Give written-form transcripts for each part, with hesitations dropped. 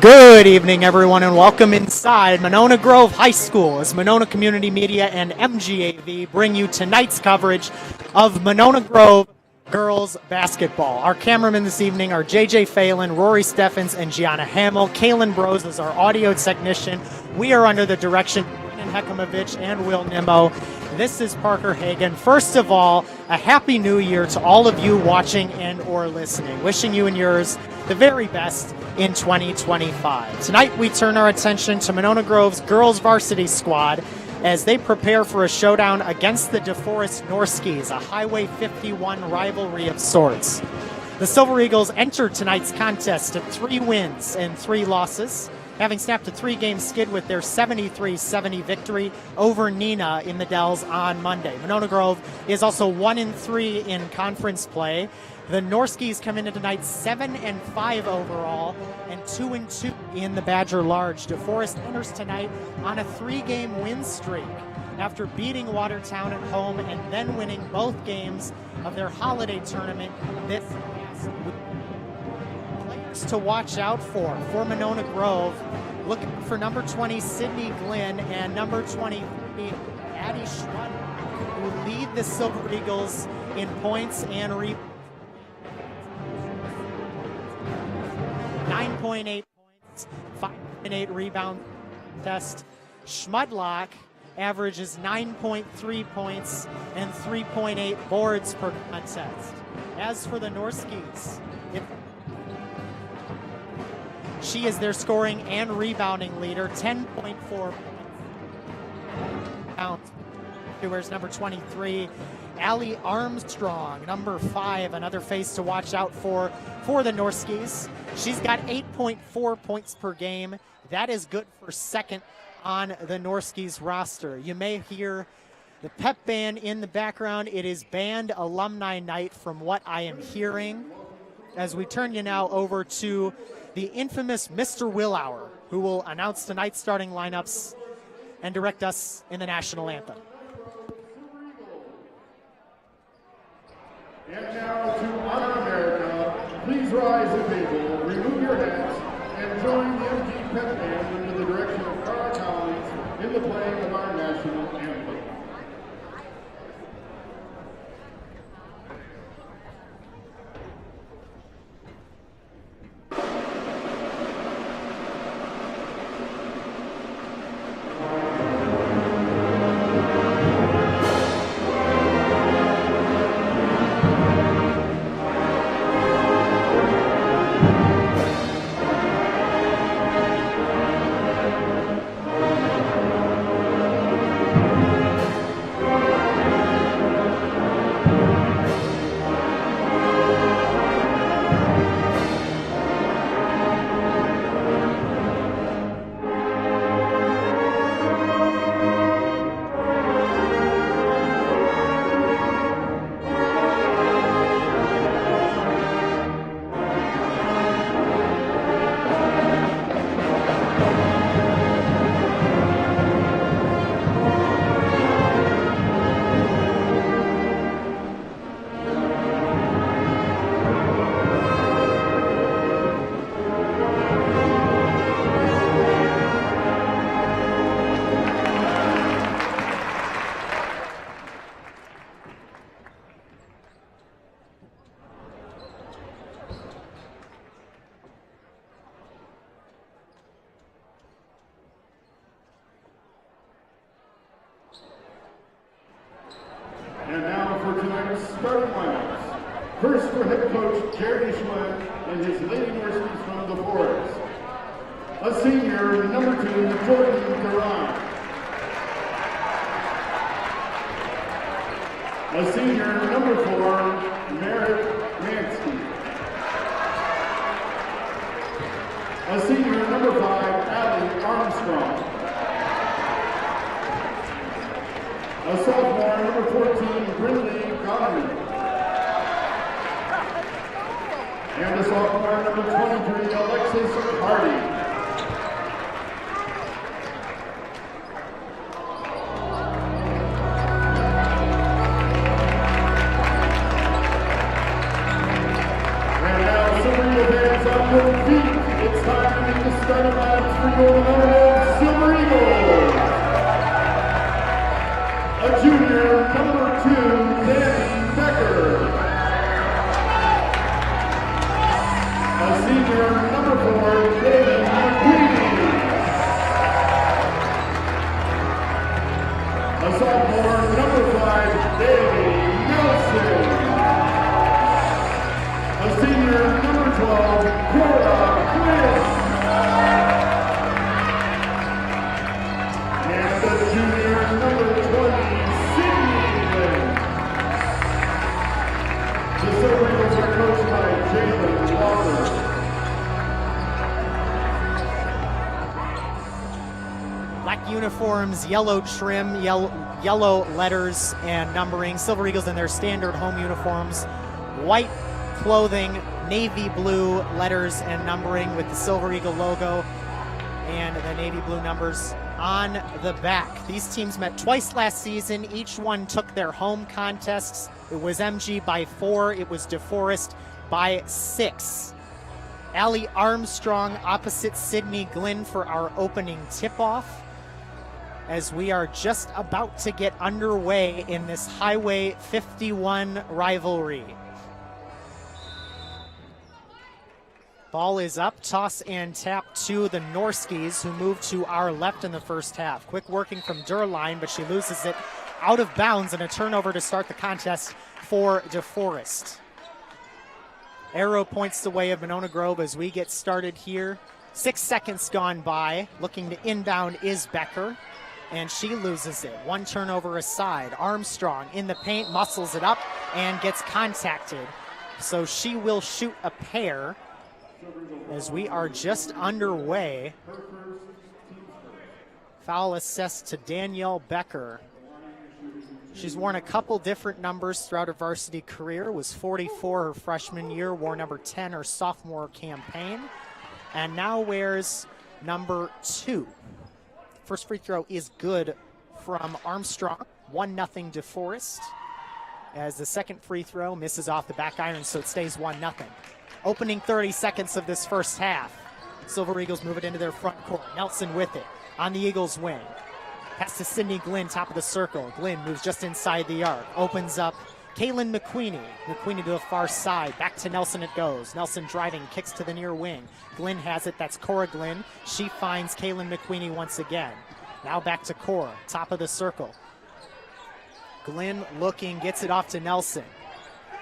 Good evening, everyone, and welcome inside Monona Grove High School as Monona Community Media and MGAV bring you tonight's coverage of Monona Grove girls basketball. Our cameramen this evening are JJ Phelan, Rory Steffens, and Gianna Hamill. Kaylin Brose is our audio technician. We are under the direction of Brennan Hekimovich and Will Nimmo. This is Parker Hagan. First of all, a happy new year to all of you watching and or listening. Wishing you and yours the very best in 2025. Tonight we turn our attention to Monona Grove's girls varsity squad as they prepare for a showdown against the DeForest Norskies, a Highway 51 rivalry of sorts. The Silver Eagles entered tonight's contest at 3 wins and 3 losses, having snapped a 3-game skid with their 73-70 victory over Neenah in the Dells on Monday. Monona Grove is also 1-3 in conference play. The Norskies come into tonight 7-5 overall and 2-2 in the Badger Large. DeForest enters tonight on a 3-game win streak after beating Watertown at home and then winning both games of their holiday tournament this past week. Players to watch out for Monona Grove, looking for number 20 Sydney Glynn and number 23 Addie Schrutt, who lead the Silver Eagles in points and rebounds. 9.8 points, 5.8 rebound test. Schmudlock averages 9.3 points and 3.8 boards per contest. As for the Norskies, she is their scoring and rebounding leader, 10.4 points. She wears number 23. Allie Armstrong, number 5, another face to watch out for the Norskies. She's got 8.4 points per game. That is good for second on the Norskies roster. You may hear the pep band in the background. It is band alumni night from what I am hearing. As we turn you now over to the infamous Mr. Willauer, who will announce tonight's starting lineups and direct us in the national anthem. And now to honor America, please rise and table, remove your hats, and join the MG Pep Band under the direction of Carl Collins in the playing of our national anthem. And now for tonight's starting lineups. First for head coach Jerry Schmidt and his Lady Norskies from DeForest. A senior, number 2, Jordan Duran. A senior, number 4, Merritt Mansky. A senior, number 5, Allie Armstrong. A sophomore, number 14, Brindley Godwin. And a sophomore, number 23, Alexis Hardy. And now, Silver Eagle fans on your feet. It's time to center backs for your Monona Silver Eagles. A junior, number 2, Danny Becker. A senior, number 4, David McQueen. A sophomore, number 5, Davey Nelson. A senior, number 12, Cora Quinn. And a junior, number 20, Sydney Quinn. The Silver Eagles are coached by Jalen Walker. Black uniforms, yellow trim, yellow letters and numbering. Silver Eagles in their standard home uniforms. White clothing, navy blue letters and numbering with the Silver Eagle logo and the navy blue numbers on the back. These teams met twice last season. Each one took their home contests. It was MG by 4. It was DeForest by 6. Allie Armstrong opposite Sydney Glynn for our opening tip-off, as we are just about to get underway in this Highway 51 rivalry. Ball is up, toss and tap to the Norskis, who move to our left in the first half. Quick working from Durline, but she loses it out of bounds, and a turnover to start the contest for DeForest. Arrow points the way of Monona Grove as we get started here. 6 seconds gone by. Looking to inbound is Becker, and she loses it. One turnover aside. Armstrong in the paint, muscles it up, and gets contacted. So she will shoot a pair as we are just underway. Foul assessed to Danielle Becker. She's worn a couple different numbers throughout her varsity career. Was 44 her freshman year, wore number 10 her sophomore campaign, and now wears number 2. First free throw is good from Armstrong. 1-0 DeForest. As the second free throw misses off the back iron, so it stays 1-0. Opening 30 seconds of this first half. Silver Eagles move it into their front court. Nelson with it on the Eagles wing. Pass to Sydney Glynn, top of the circle. Glynn moves just inside the arc. Opens up Kaylin McQueenie. McQueenie to the far side. Back to Nelson it goes. Nelson driving, kicks to the near wing. Glynn has it. That's Cora Glynn. She finds Kaylin McQueenie once again. Now back to Cora, top of the circle. Glynn looking, gets it off to Nelson.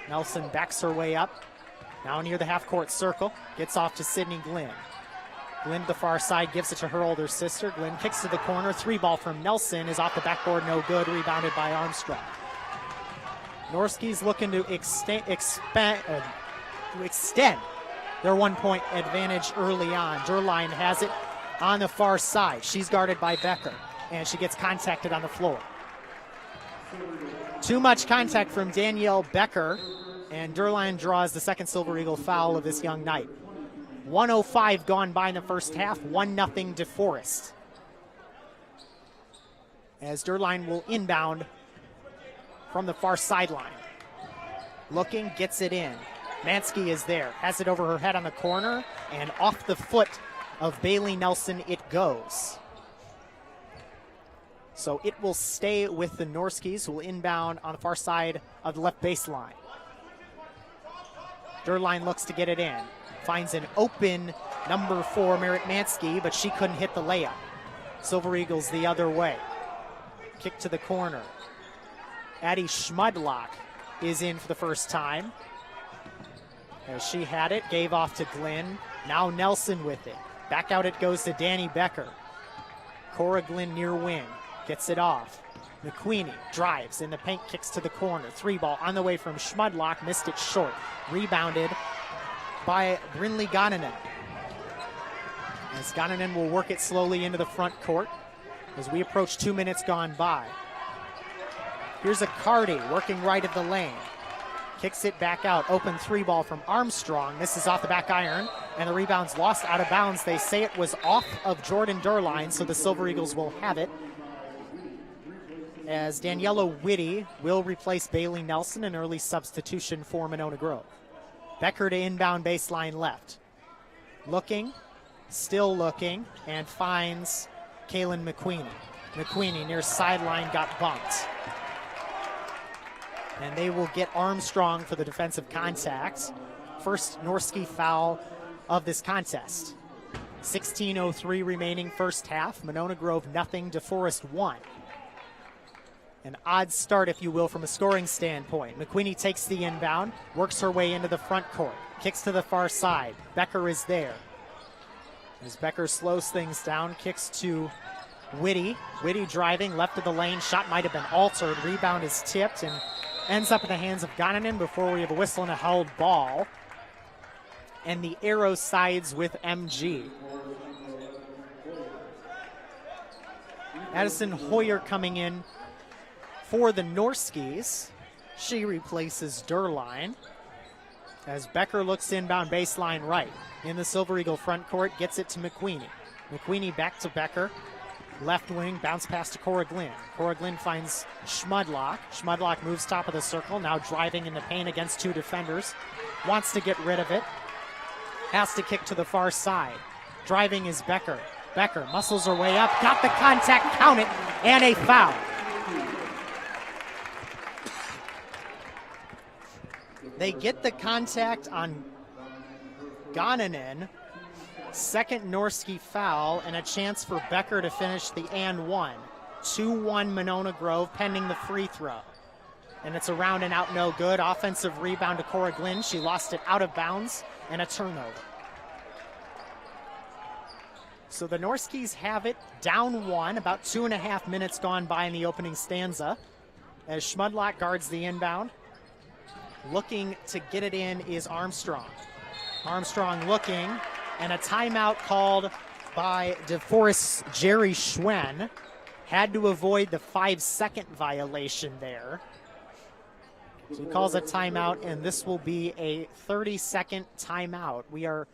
Nelson backs her way up. Now near the half-court circle. Gets off to Sydney Glynn. Glynn to the far side, gives it to her older sister. Glynn kicks to the corner. 3-ball from Nelson is off the backboard, no good. Rebounded by Armstrong. Norski's looking to extend their 1-point advantage early on. Durline has it on the far side. She's guarded by Becker, and she gets contacted on the floor. Too much contact from Danielle Becker, and Durline draws the second Silver Eagle foul of this young night. 1:05 gone by in the first half, 1-0 DeForest. As Durline will inbound from the far sideline. Looking, gets it in. Mansky is there, has it over her head on the corner, and off the foot of Bailey Nelson it goes. So it will stay with the Norskis, who will inbound on the far side of the left baseline. Durline looks to get it in. Finds an open number 4, Merritt Mansky, but she couldn't hit the layup. Silver Eagles the other way. Kick to the corner. Addie Schmudlock is in for the first time. As she had it, gave off to Glynn. Now Nelson with it. Back out it goes to Danny Becker. Cora Glynn near wing. Gets it off. McQueenie drives in the paint, kicks to the corner. 3-ball on the way from Schmudlock, missed it short. Rebounded by Brinley Gonanen. As Gonanen will work it slowly into the front court as we approach 2 minutes gone by. Here's a Cardi working right of the lane. Kicks it back out. Open 3-ball from Armstrong. Misses off the back iron, and the rebound's lost out of bounds. They say it was off of Jordan Durline, so the Silver Eagles will have it. As Daniela Whitty will replace Bailey Nelson, an early substitution for Monona Grove. Becker to inbound baseline left. Looking, still looking, and finds Kaylin McQueenie. McQueenie near sideline got bumped. And they will get Armstrong for the defensive contact. First Norski foul of this contest. 16:03 remaining first half. Monona Grove nothing, DeForest 1. An odd start, if you will, from a scoring standpoint. McQueenie takes the inbound, works her way into the front court, kicks to the far side. Becker is there. As Becker slows things down, kicks to Whitty. Whitty driving left of the lane. Shot might have been altered. Rebound is tipped and ends up in the hands of Gonanen before we have a whistle and a held ball. And the arrow sides with MG. Addison Hoyer coming in for the Norskis. She replaces Durline. As Becker looks inbound baseline right. In the Silver Eagle front court, gets it to McQueenie. McQueenie back to Becker. Left wing, bounce pass to Cora Glynn. Cora Glynn finds Schmudlock. Schmudlock moves top of the circle, now driving in the paint against two defenders. Wants to get rid of it. Has to kick to the far side. Driving is Becker. Becker muscles her way up, got the contact, count it, and a foul. They get the contact on Gonanen. Second Norski foul and a chance for Becker to finish the and one. 2-1 Monona Grove pending the free throw. And it's a round and out, no good. Offensive rebound to Cora Glynn. She lost it out of bounds and a turnover. So the Norskis have it down one, about 2.5 minutes gone by in the opening stanza. As Schmudlock guards the inbound. Looking to get it in is Armstrong. Armstrong looking, and a timeout called by DeForest's Jerry Schwen. Had to avoid the 5-second violation there. So he calls a timeout, and this will be a 30-second timeout. We are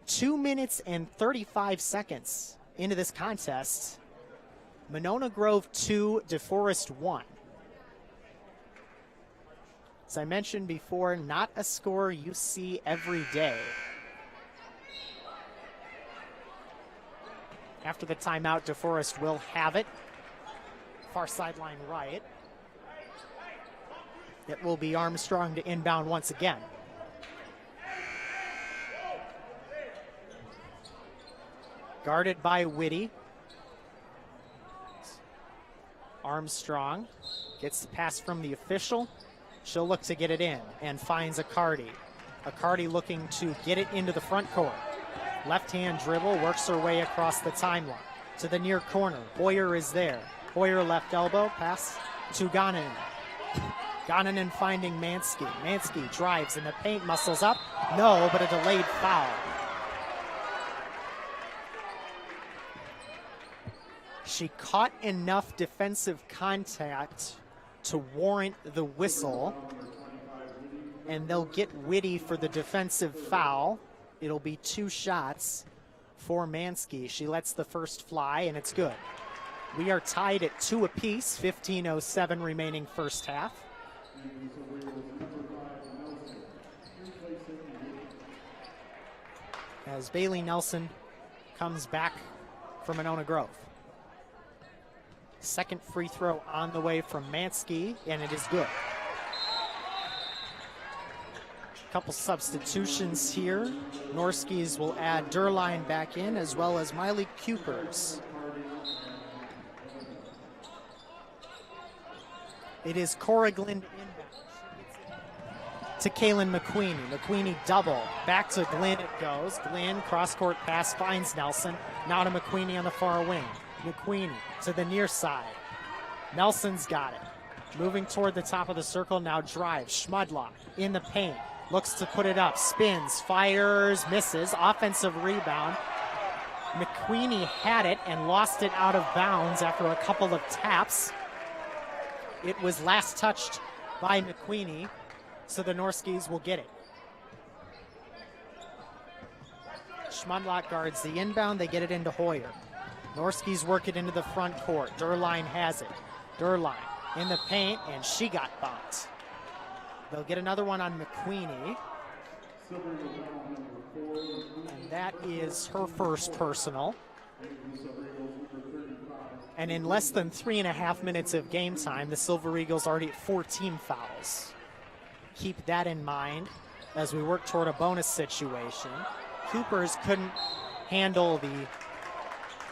2 minutes and 35 seconds into this contest. Monona Grove 2, DeForest 1. As I mentioned before, not a score you see every day. After the timeout, DeForest will have it. Far sideline right. It will be Armstrong to inbound once again. Guarded by Whitty. Armstrong gets the pass from the official. She'll look to get it in and finds Accardi. Accardi looking to get it into the front court. Left-hand dribble, works her way across the timeline to the near corner. Hoyer is there. Hoyer left elbow, pass to Gonanen. Gonanen finding Mansky. Mansky drives in the paint, muscles up. No, but a delayed foul. She caught enough defensive contact to warrant the whistle, and they'll get Whitty for the defensive foul. It'll be 2 shots for Mansky. She lets the first fly, and it's good. We are tied at 2 apiece, 15:07 remaining first half. As Bailey Nelson comes back from Monona Grove. Second free throw on the way from Mansky, and it is good. Couple substitutions here. Norskis will add Durline back in, as well as Miley Cupers. It is Cora Glynn to Kaylin McQueenie. McQueenie double. Back to Glynn it goes. Glynn, cross-court pass, finds Nelson. Now to McQueenie on the far wing. McQueenie to the near side. Nelson's got it. Moving toward the top of the circle, now drives. Schmudlock in the paint. Looks to put it up. Spins, fires, misses. Offensive rebound. McQueenie had it and lost it out of bounds after a couple of taps. It was last touched by McQueenie, so the Norskis will get it. Schmudlock guards the inbound. They get it into Hoyer. Norskis work it into the front court. Durline has it. Durline in the paint, and she got bumped. They'll get another one on McQueenie. And that is her first personal. And in less than 3.5 minutes of game time, the Silver Eagles already at 14 fouls. Keep that in mind as we work toward a bonus situation. Coopers couldn't handle the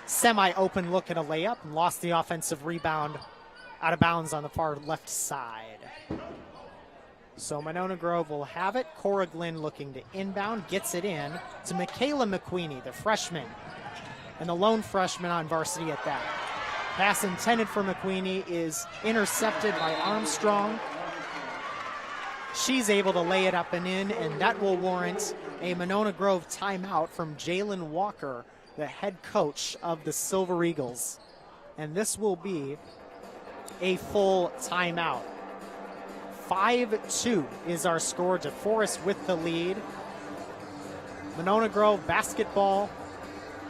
semi-open look at a layup and lost the offensive rebound out of bounds on the far left side. So Monona Grove will have it. Cora Glenn looking to inbound, gets it in to Michaela McQueenie, the freshman, and the lone freshman on varsity at that. Pass intended for McQueenie is intercepted by Armstrong. She's able to lay it up and in, and that will warrant a Monona Grove timeout from Jalen Walker, the head coach of the Silver Eagles. And this will be a full timeout. 5-2 is our score. DeForest with the lead. Monona Grove basketball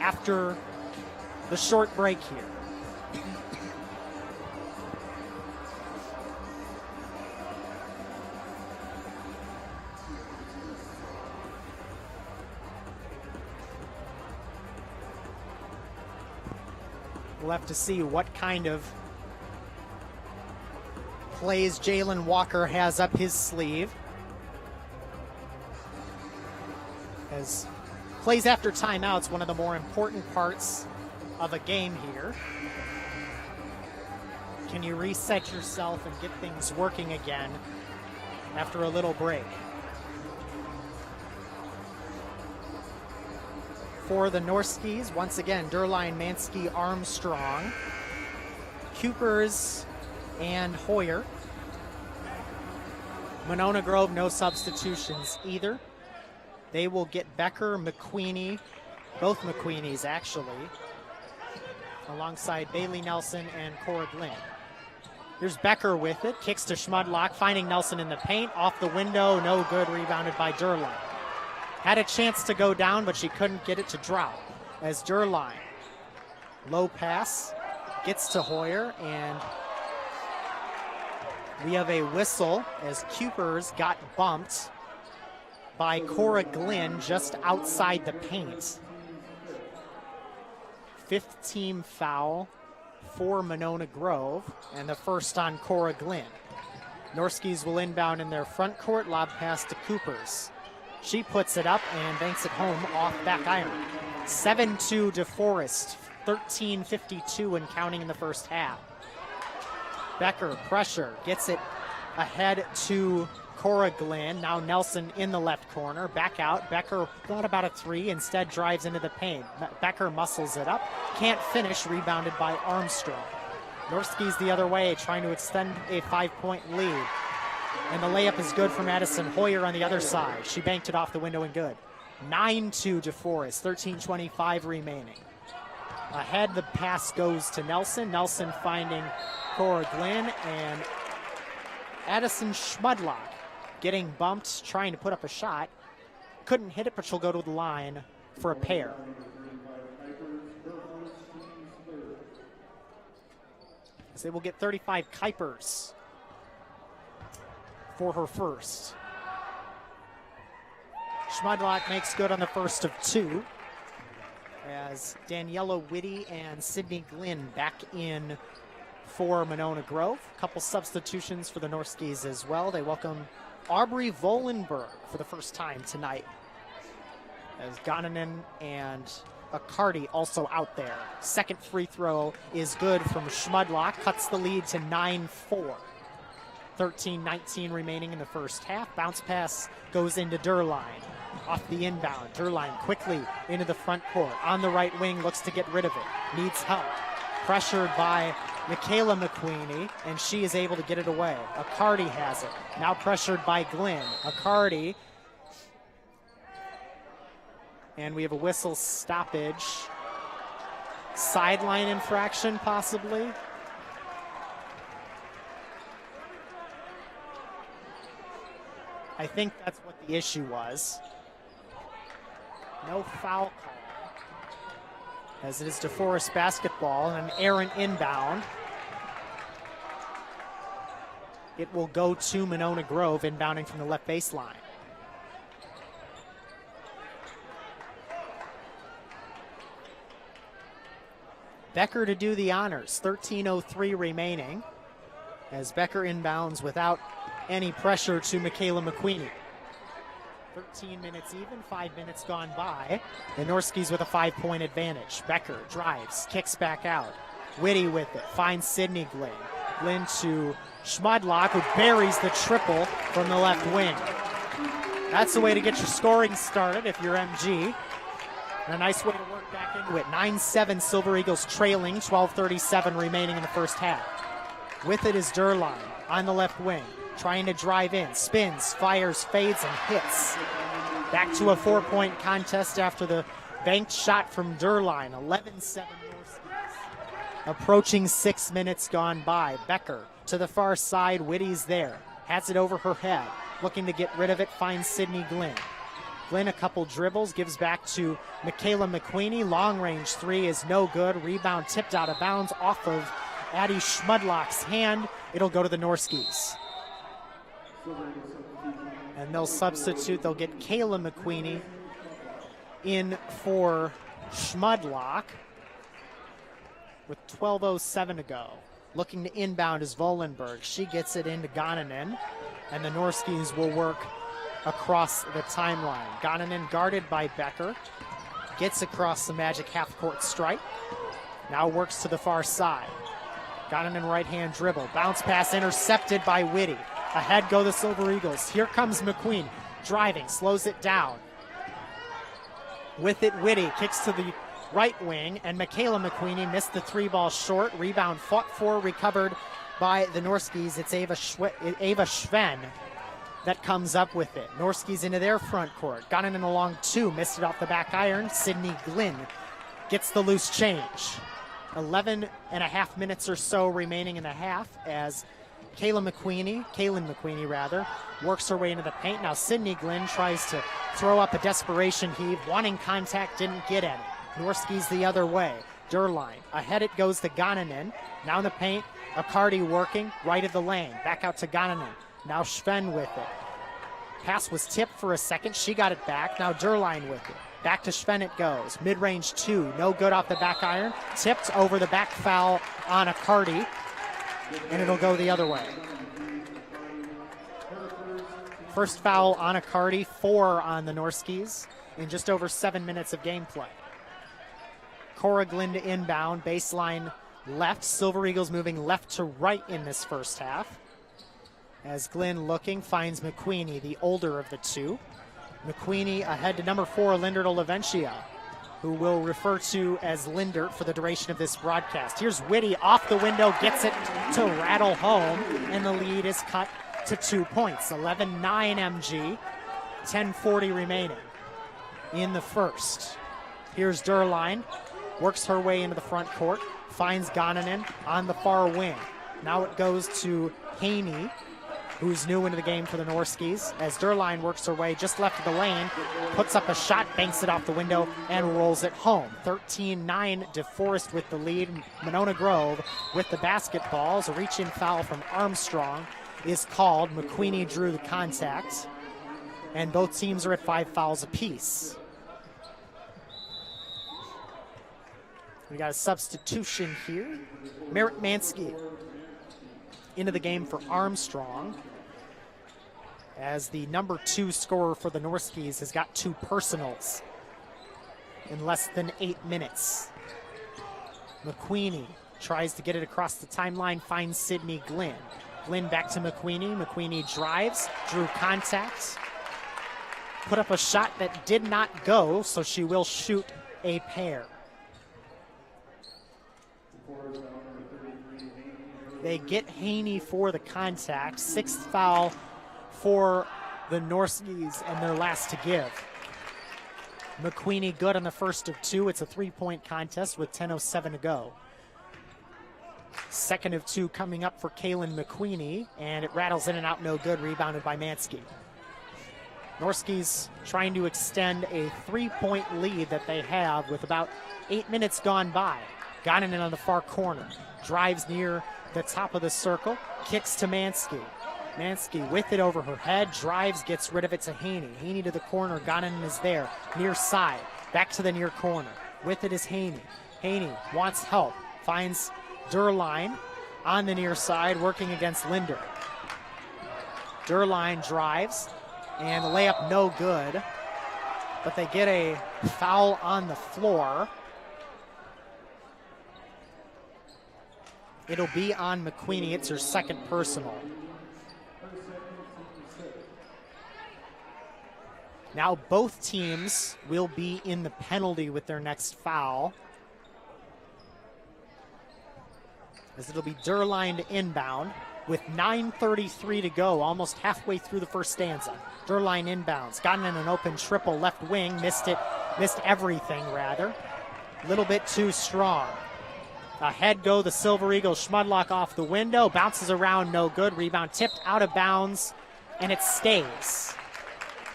after the short break here. We'll have to see what kind of plays Jalen Walker has up his sleeve. As plays after timeouts, one of the more important parts of a game here. Can you reset yourself and get things working again after a little break? For the Norskis, once again, Derline, Mansky, Armstrong, Coopers, and Hoyer. Monona Grove, no substitutions either. They will get Becker, McQueenie, both McQueenies actually, alongside Bailey Nelson and Cora Glenn. Here's Becker with it, kicks to Schmudlock, finding Nelson in the paint, off the window, no good, rebounded by Derline. Had a chance to go down, but she couldn't get it to drop as Derline, low pass, gets to Hoyer, and we have a whistle as Coopers got bumped by Cora Glenn just outside the paint. 5th team foul for Monona Grove, and the first on Cora Glenn. Norskis will inbound in their front court, lob pass to Coopers. She puts it up and banks it home off back iron. 7-2 DeForest, 13:52 and counting in the first half. Becker, pressure, gets it ahead to Cora Glenn. Now Nelson in the left corner, back out. Becker thought about a three, instead drives into the paint. Becker muscles it up, can't finish, rebounded by Armstrong. Norski's the other way, trying to extend a 5-point lead. And the layup is good for Madison Hoyer on the other side. She banked it off the window and good. 9-2 DeForest, 13:25 remaining. Ahead, the pass goes to Nelson. Nelson finding Cora Glenn, and Addison Schmudlock getting bumped, trying to put up a shot. Couldn't hit it, but she'll go to the line for a pair. So they will get 35 Kuipers for her first. Schmudlock makes good on the first of two as Daniela Whitty and Sydney Glynn back in for Monona Grove. A couple substitutions for the Norskis as well. They welcome Aubrey Volenberg for the first time tonight, as Gonanen and Accardi also out there. Second free throw is good from Schmudlock, cuts the lead to 9-4. 13:19 remaining in the first half. Bounce pass goes into Derline. Off the inbound, Derline quickly into the front court. On the right wing, looks to get rid of it. Needs help. Pressured by Michaela McQueenie, and she is able to get it away. Accardi has it. Now pressured by Glenn. Accardi. And we have a whistle stoppage. Sideline infraction, possibly. I think that's what the issue was. No foul call, as it is DeForest basketball and an errant inbound. It will go to Monona Grove, inbounding from the left baseline. Becker to do the honors. 13:03 remaining as Becker inbounds without any pressure to Michaela McQueenie. 13 minutes even, 5 minutes gone by. The Norskies with a 5-point advantage. Becker drives, kicks back out. Whitty with it, finds Sydney Glynn. Glynn to Schmudlock, who buries the triple from the left wing. That's the way to get your scoring started if you're MG. And a nice way to work back into it. 9-7 Silver Eagles trailing, 12:37 remaining in the first half. With it is Durline on the left wing, trying to drive in, spins, fires, fades, and hits. Back to a 4-point contest after the banked shot from Durline. 11-7 Norskies. Approaching 6 minutes gone by. Becker to the far side, Whitty's there. Has it over her head, looking to get rid of it, finds Sydney Glynn. Glynn a couple dribbles, gives back to Michaela McQueenie. Long range three is no good. Rebound tipped out of bounds off of Addie Schmudlock's hand. It'll go to the Norskies. And they'll substitute. They'll get Kayla McQueenie in for Schmudlock with 12:07 to go. Looking to inbound is Volenberg. She gets it into Gonanen, and the Norskies will work across the timeline. Gonanen guarded by Becker. Gets across the Magic half-court stripe. Now works to the far side. Gonanen right-hand dribble. Bounce pass intercepted by Whitty. Ahead go the Silver Eagles. Here comes McQueen. Driving, slows it down. With it, Whitty kicks to the right wing, and Michaela McQueenie missed the three ball short. Rebound fought for, recovered by the Norskies. It's Ava Schwen that comes up with it. Norskies into their front court. Gonanen along two, missed it off the back iron. Sydney Glynn gets the loose change. 11.5 minutes or so remaining in the half as Kaylin McQueenie works her way into the paint. Now Sydney Glynn tries to throw up a desperation heave, wanting contact, didn't get any. Norski's the other way. Durline. Ahead it goes to Gonanen. Now in the paint, Accardi working right of the lane. Back out to Gonanen. Now Schwen with it. Pass was tipped for a second. She got it back. Now Durline with it. Back to Schwen it goes. Mid-range two. No good off the back iron. Tipped over the back foul on Accardi. And it'll go the other way. First foul on Accardi. 4 on the Norskies in just over 7 minutes of gameplay. Cora Glynn to inbound. Baseline left. Silver Eagles moving left to right in this first half. As Glynn looking, finds McQueenie, the older of the two. McQueenie ahead to number 4, Lindert Olavencia, who we'll refer to as Lindert for the duration of this broadcast. Here's Whitty off the window, gets it to rattle home, and the lead is cut to 2 points. 11-9 MG, 10:40 remaining in the first. Here's Durline, works her way into the front court, finds Gonanen on the far wing. Now it goes to Haney, who's new into the game for the Norskies, as Durline works her way just left of the lane, puts up a shot, banks it off the window, and rolls it home. 13-9, DeForest with the lead. Monona Grove with the basketballs. A reach-in foul from Armstrong is called. McQueenie drew the contact, and both teams are at 5 fouls apiece. We got a substitution here. Merritt Mansky into the game for Armstrong, as the number 2 scorer for the Norskies has got 2 personals in less than 8 minutes. McQueenie tries to get it across the timeline, finds Sydney Glynn. Glynn back to McQueenie. McQueenie drives, drew contact, put up a shot that did not go, so she will shoot a pair. They get Haney for the contact. 6th foul for the Norskies and their last to give. McQueenie good on the first of 2. It's a 3-point contest with 10:07 to go. Second of 2 coming up for Kaylin McQueenie, and it rattles in and out, no good, rebounded by Mansky. Norskies trying to extend a 3-point lead that they have with about 8 minutes gone by. Gonanen on the far corner, drives near the top of the circle, kicks to Mansky. Mansky with it over her head, drives, gets rid of it to Haney. Haney to the corner, Gonanen is there, near side, back to the near corner. With it is Haney. Haney wants help. Finds Durline on the near side, working against Linder. Durline drives, and the layup no good. But they get a foul on the floor. It'll be on McQueenie. It's her second personal. Now both teams will be in the penalty with their next foul, as it'll be Durline to inbound with 9:33 to go, almost halfway through the first stanza. Durline inbounds, gotten in an open triple left wing, missed everything rather. A little bit too strong. Ahead go the Silver Eagles. Schmudlock off the window, bounces around, no good. Rebound tipped out of bounds, and it stays.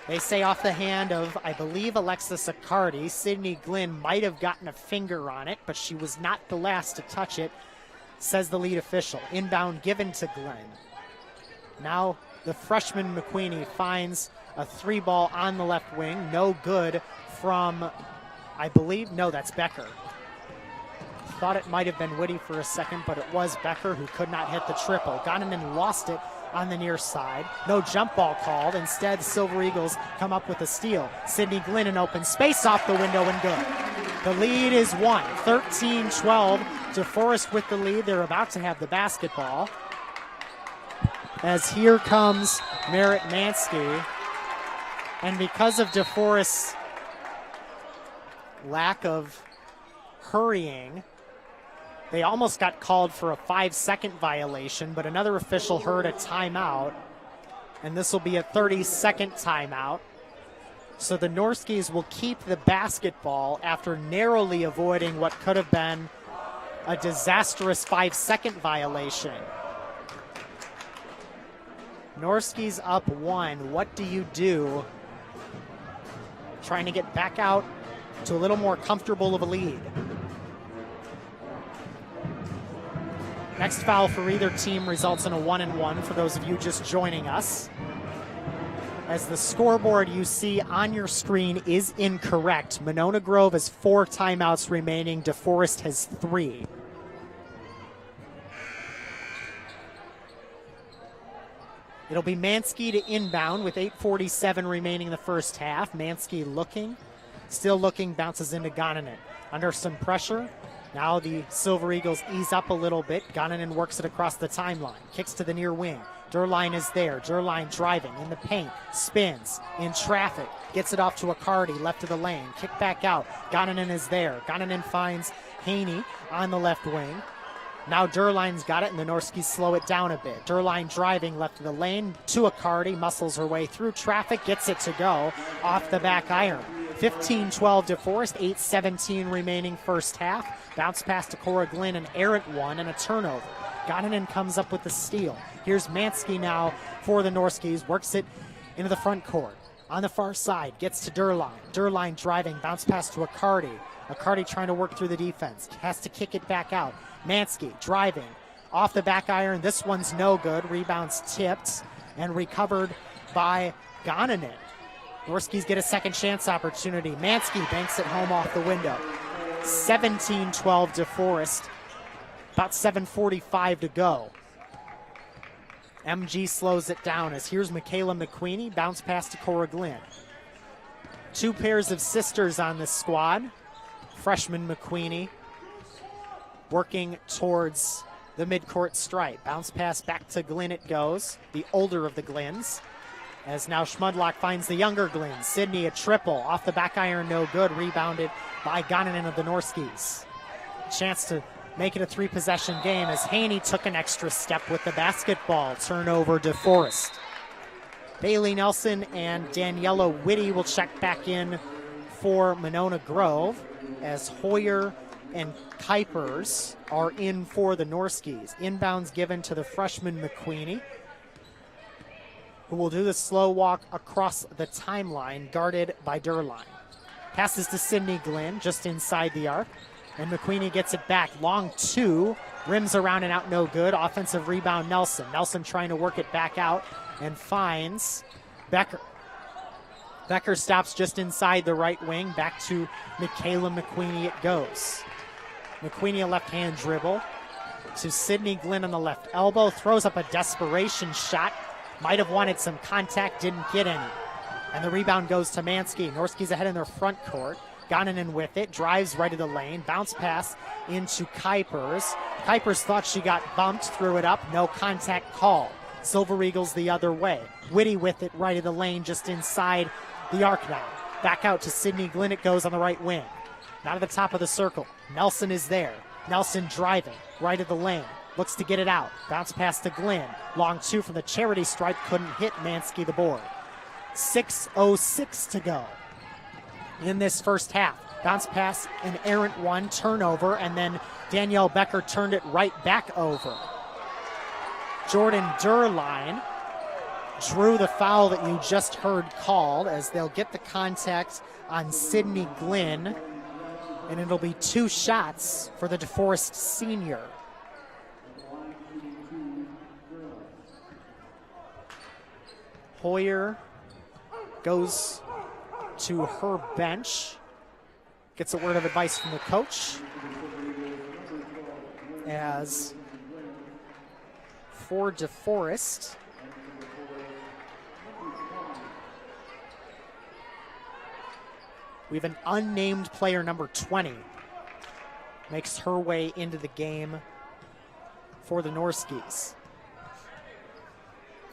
They say off the hand of, I believe, Alexis Accardi. Sydney Glynn might have gotten a finger on it, but she was not the last to touch it, says the lead official. Inbound given to Glynn. Now the freshman McQueenie finds a three ball on the left wing. No good from, I believe, no, that's Becker. Thought it might have been Whitty for a second, but it was Becker who could not hit the triple. Goninen lost it on the near side. No jump ball called. Instead, the Silver Eagles come up with a steal. Sydney Glynn in open space off the window and good. The lead is one, 13-12. DeForest with the lead. They're about to have the basketball, as here comes Merritt Mansky. And because of DeForest's lack of hurrying, they almost got called for a 5-second violation, but another official heard a timeout, and this will be a 30-second timeout. So the Norskis will keep the basketball after narrowly avoiding what could have been a disastrous 5-second violation. Norskis up one. What do you do? Trying to get back out to a little more comfortable of a lead. Next foul for either team results in a 1-and-1 for those of you just joining us. As the scoreboard you see on your screen is incorrect. Monona Grove has 4 timeouts remaining. DeForest has 3. It'll be Mansky to inbound with 8:47 remaining in the first half. Mansky looking, still looking, bounces into Goninen. Under some pressure. Now the Silver Eagles ease up a little bit. Goninen works it across the timeline. Kicks to the near wing. Durline is there. Durline driving in the paint. Spins in traffic. Gets it off to Accardi, left of the lane. Kick back out. Goninen is there. Goninen finds Haney on the left wing. Now Durline's got it, and the Norskis slow it down a bit. Durline driving left of the lane to Accardi. Muscles her way through traffic. Gets it to go off the back iron. 15-12 DeForest, 8:17 remaining first half. Bounce pass to Cora Glynn, an errant one, and a turnover. Goninen comes up with the steal. Here's Mansky now for the Norskis. Works it into the front court. On the far side, gets to Durline. Durline driving, bounce pass to Accardi. Accardi trying to work through the defense. Has to kick it back out. Mansky driving off the back iron. This one's no good. Rebounds tipped and recovered by Goninen. Norskis get a second chance opportunity. Mansky banks it home off the window. 17-12 DeForest. About 7:45 to go. MG slows it down as here's Michaela McQueenie. Bounce pass to Cora Glynn. 2 pairs of sisters on this squad. Freshman McQueenie working towards the midcourt stripe. Bounce pass back to Glynn it goes. The older of the Glynns. As now Schmudlock finds the younger Glynn. Sydney a triple. Off the back iron, no good. Rebounded by Goninen of the Norskis. Chance to make it a 3-possession game as Haney took an extra step with the basketball. Turnover DeForest. Bailey Nelson and Daniela Whitty will check back in for Monona Grove as Hoyer and Kuipers are in for the Norskis. Inbounds given to the freshman McQueenie, who will do the slow walk across the timeline, guarded by Durline. Passes to Sydney Glynn, just inside the arc, and McQueenie gets it back. Long 2, rims around and out, no good. Offensive rebound, Nelson. Nelson trying to work it back out and finds Becker. Becker stops just inside the right wing. Back to Michaela McQueenie it goes. McQueenie a left-hand dribble to Sydney Glynn on the left elbow. Throws up a desperation shot. Might have wanted some contact, didn't get any. And the rebound goes to Mansky. Norski's ahead in their front court. Goninen with it, drives right of the lane. Bounce pass into Kuipers. Kuipers thought she got bumped, threw it up. No contact call. Silver Eagles the other way. Whitty with it right of the lane, just inside the arc now. Back out to Sydney Glynn it goes on the right wing. Not at the top of the circle. Nelson is there. Nelson driving right of the lane. Looks to get it out. Bounce pass to Glynn. Long two from the charity stripe. Couldn't hit Mansky the board. 6:06 to go in this first half. Bounce pass, an errant one, turnover, and then Danielle Becker turned it right back over. Jordan Durline drew the foul that you just heard called, as they'll get the contact on Sydney Glynn, and it'll be 2 shots for the DeForest senior. Hoyer goes to her bench, gets a word of advice from the coach, as for DeForest, we have an unnamed player, number 20, makes her way into the game for the Norskis.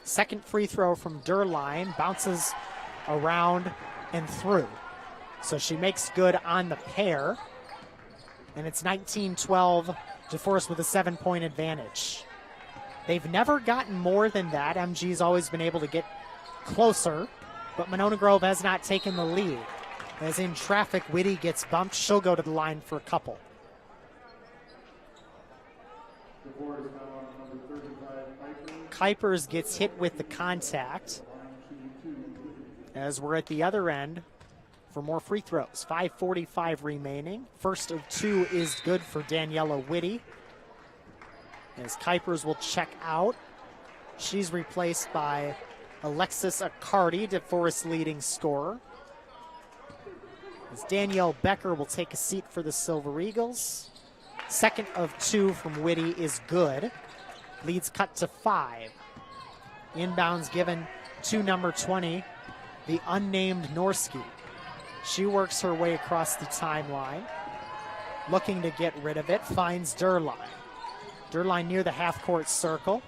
Second free throw from Durline, bounces around and through. So she makes good on the pair, and it's 19-12, DeForest with a 7-point advantage. They've never gotten more than that. MG's always been able to get closer, but Monona Grove has not taken the lead. As in traffic, Whitty gets bumped. She'll go to the line for a couple. Kuipers gets hit with the contact, as we're at the other end for more free throws. 5:45 remaining. First of 2 is good for Daniela Whitty, as Kuipers will check out. She's replaced by Alexis Accardi, DeForest's leading scorer. As Danielle Becker will take a seat for the Silver Eagles. Second of 2 from Whitty is good. Leads cut to 5. Inbounds given to number 20, the unnamed Norski. She works her way across the timeline, looking to get rid of it, finds Durline. Durline near the half-court circle,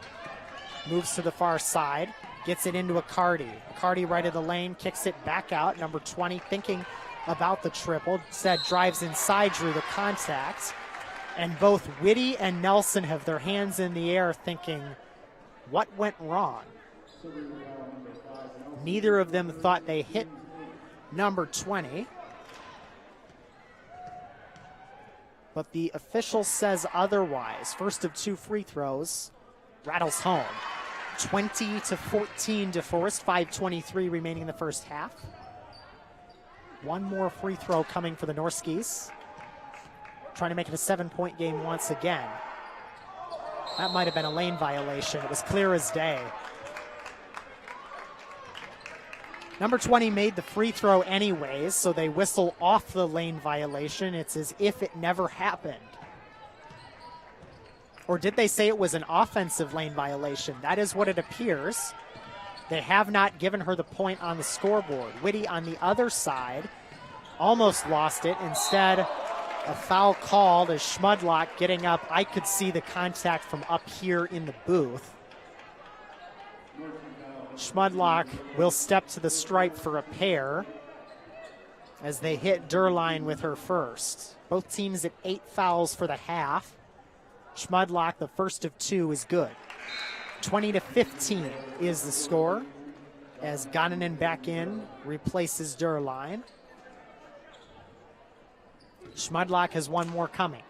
moves to the far side, gets it into Accardi. Accardi right of the lane, kicks it back out. Number 20 thinking about the triple, instead drives inside, drew the contact. And both Whitty and Nelson have their hands in the air thinking, what went wrong? Neither of them thought they hit number 20. But the official says otherwise. First of 2 free throws rattles home. 20-14 DeForest, 5:23 remaining in the first half. One more free throw coming for the Norskis. Trying to make it a 7-point game once again. That might have been a lane violation. It was clear as day. Number 20 made the free throw anyways, so they whistle off the lane violation. It's as if it never happened. Or did they say it was an offensive lane violation? That is what it appears. They have not given her the point on the scoreboard. Whitty on the other side almost lost it. Instead, a foul called as Schmudlock getting up. I could see the contact from up here in the booth. Schmudlock will step to the stripe for a pair as they hit Durline with her first. Both teams at 8 fouls for the half. Schmudlock, the first of 2, is good. 20-15 is the score as Goninen back in, replaces Durline. Schmudlock has one more coming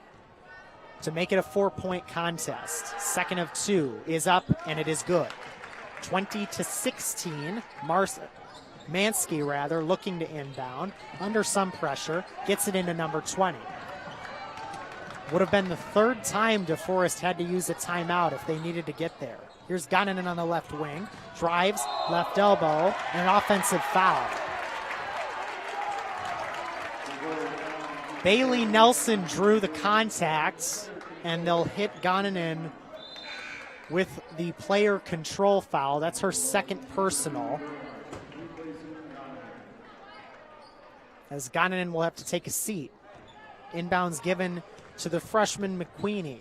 to make it a 4-point contest. Second of 2 is up, and it is good. 20-16, Mansky looking to inbound, under some pressure, gets it into number 20. Would have been the 3rd time DeForest had to use a timeout if they needed to get there. Here's Goninen on the left wing, drives, left elbow, and an offensive foul. Bailey Nelson drew the contact, and they'll hit Gonanen with the player control foul. That's her second personal. As Gonanen will have to take a seat. Inbounds given to the freshman McQueenie,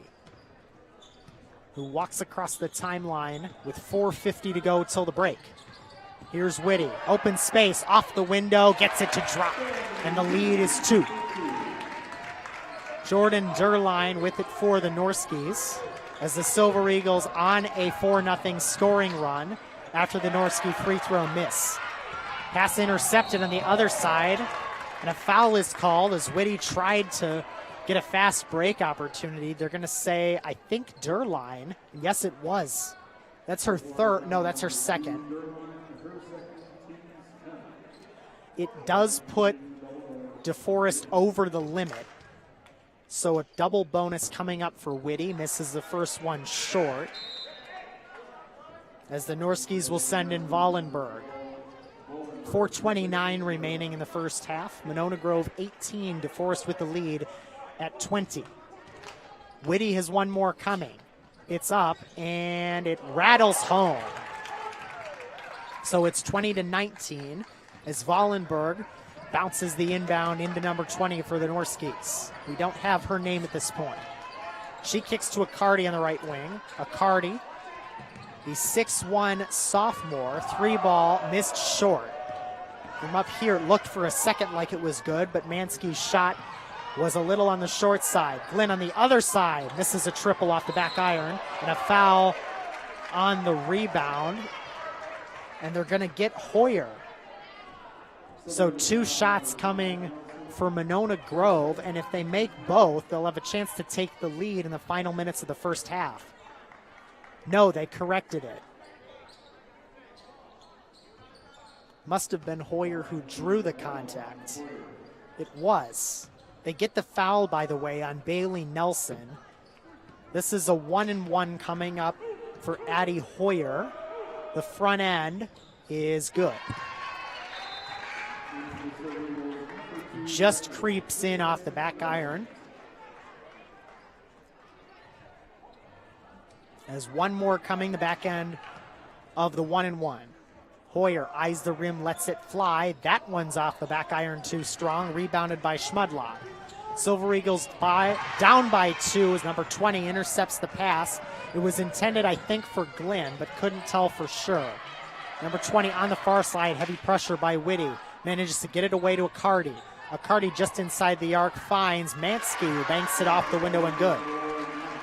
who walks across the timeline with 4:50 to go till the break. Here's Whitty, open space, off the window, gets it to drop, and the lead is 2. Jordan Derline with it for the Norskis, as the Silver Eagles on a 4-0 scoring run after the Norski free throw miss. Pass intercepted on the other side, and a foul is called as Whitty tried to get a fast break opportunity. They're going to say, I think, Derline. Yes, it was. That's her third. No, that's her second. It does put DeForest over the limit. So a double bonus coming up for Whitty. Misses the first one short, as the Norskis will send in Wallenberg. 4:29 remaining in the first half. Monona Grove 18, DeForest with the lead at 20. Whitty has one more coming. It's up, and it rattles home. So it's 20-19 as Wallenberg bounces the inbound into number 20 for the Norskis. We don't have her name at this point. She kicks to Accardi on the right wing. Accardi, the 6'1 sophomore, 3-ball, missed short. From up here, it looked for a second like it was good, but Mansky's shot was a little on the short side. Glenn on the other side misses a triple off the back iron, and a foul on the rebound. And they're going to get Hoyer. So 2 shots coming for Monona Grove, and if they make both, they'll have a chance to take the lead in the final minutes of the first half. No, they corrected it. Must have been Hoyer who drew the contact. It was. They get the foul, by the way, on Bailey Nelson. This is a 1-and-1 coming up for Addie Hoyer. The front end is good. Just creeps in off the back iron. As one more coming, the back end of the 1-and-1. Hoyer eyes the rim, lets it fly. That one's off the back iron too strong, rebounded by Schmudlock. Silver Eagles down by 2 as number 20 intercepts the pass. It was intended, I think, for Glenn, but couldn't tell for sure. Number 20 on the far side, heavy pressure by Whitty. Manages to get it away to Accardi. Accardi just inside the arc finds Mansky, who banks it off the window and good.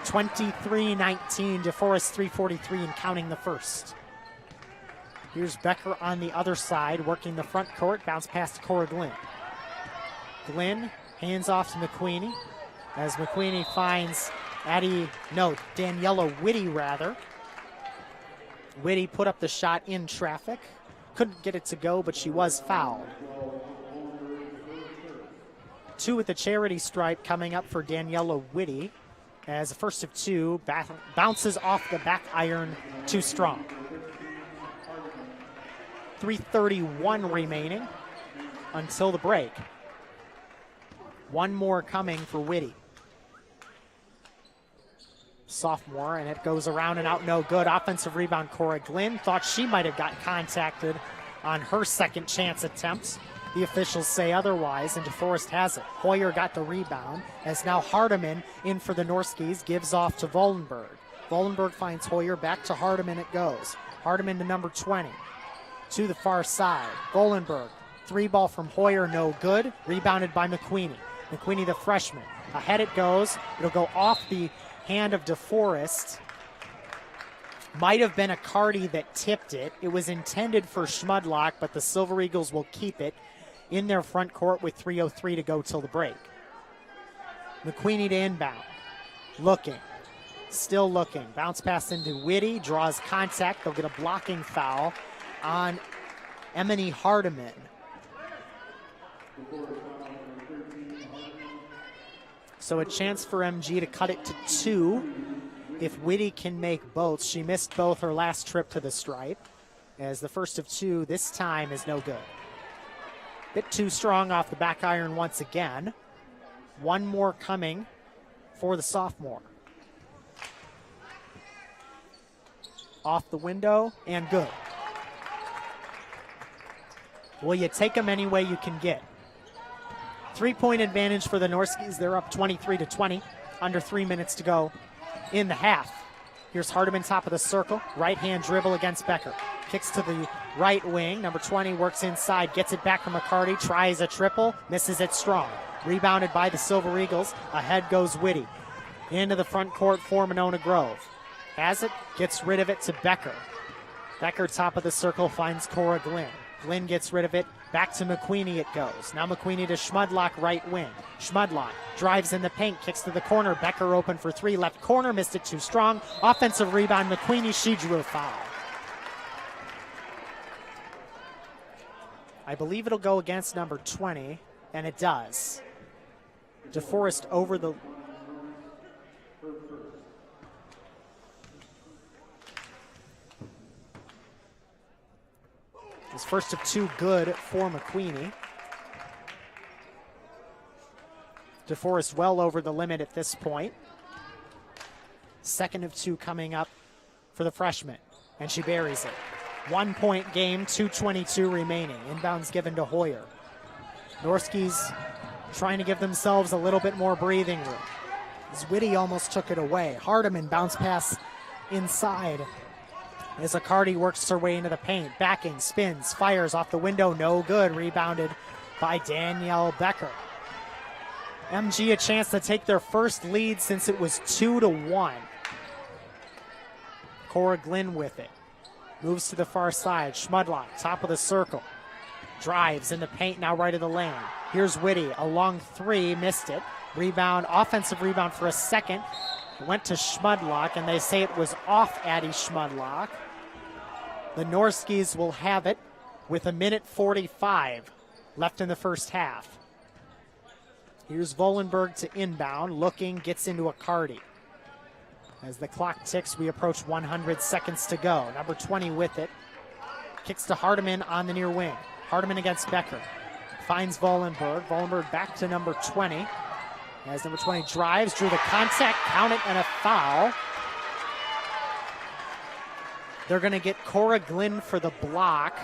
23-19, DeForest 3:43 and counting the first. Here's Becker on the other side, working the front court, bounce pass to Cora Glenn. Glenn hands off to McQueenie, as McQueenie finds Daniela Whitty rather. Whitty put up the shot in traffic. Couldn't get it to go, but she was fouled. 2 with the charity stripe coming up for Daniela Whitty, as the first of 2 bounces off the back iron too strong. 3:31 remaining until the break. One more coming for Whitty. Sophomore, and it goes around and out, no good. Offensive rebound, Cora Glenn. Thought she might have got contacted on her second chance attempt. The officials say otherwise, and DeForest has it. Hoyer got the rebound, as now Hardiman in for the Norskis, gives off to Wallenberg. Wallenberg finds Hoyer, back to Hardiman it goes. Hardiman to number 20. To the far side, Wallenberg. 3-ball from Hoyer, no good. Rebounded by McQueenie. McQueenie, the freshman. Ahead it goes. It'll go off the hand of DeForest. Might have been Accardi that tipped it. It was intended for Schmudlock, but the Silver Eagles will keep it in their front court with 3:03 to go till the break. McQueenie to inbound. Looking. Still looking. Bounce pass into Whitty. Draws contact. They'll get a blocking foul on Emily Hardiman. So a chance for MG to cut it to 2 if Whitty can make both. She missed both her last trip to the stripe, as the first of 2 this time is no good. Bit too strong off the back iron once again. One more coming for the sophomore. Off the window and good. Well, you take them any way you can get. 3-point advantage for the Norskies. They're up 23-20. Under 3 minutes to go in the half. Here's Hardiman, top of the circle. Right-hand dribble against Becker. Kicks to the right wing. Number 20 works inside, gets it back from McCarty, tries a triple, misses it strong. Rebounded by the Silver Eagles. Ahead goes Whitty. Into the front court for Monona Grove. Has it, gets rid of it to Becker. Becker, top of the circle, finds Cora Glenn. Glenn gets rid of it. Back to McQueenie it goes. Now McQueenie to Schmudlock, right wing. Schmudlock drives in the paint, kicks to the corner. Becker open for three, left corner, missed it too strong. Offensive rebound, McQueenie, she drew a foul. I believe it'll go against number 20, and it does. DeForest over the... His first of two good for McQueenie. DeForest well over the limit at this point. Second of two coming up for the freshman, and she buries it. 1 point game, 2:22 remaining. Inbounds given to Hoyer. Norskies trying to give themselves a little bit more breathing room. As Whitty almost took it away. Hardiman bounce pass inside. As Accardi works her way into the paint, backing, spins, fires off the window, no good. Rebounded by Danielle Becker. MG a chance to take their first lead since it was 2-1. Cora Glenn with it. Moves to the far side. Schmudlock, top of the circle. Drives in the paint, now right of the lane. Here's Whitty, a long three, missed it. Rebound, offensive rebound for a second. It went to Schmudlock, and they say it was off Addie Schmudlock. The Norskies will have it with 1:45 left in the first half. Here's Volenberg to inbound, looking, gets into Accardi. As the clock ticks, we approach 100 seconds to go. Number 20 with it. Kicks to Hardiman on the near wing. Hardiman against Becker. Finds Volenberg. Volenberg back to number 20. As number 20 drives, drew the contact, count it, and a foul. They're going to get Cora Glenn for the block.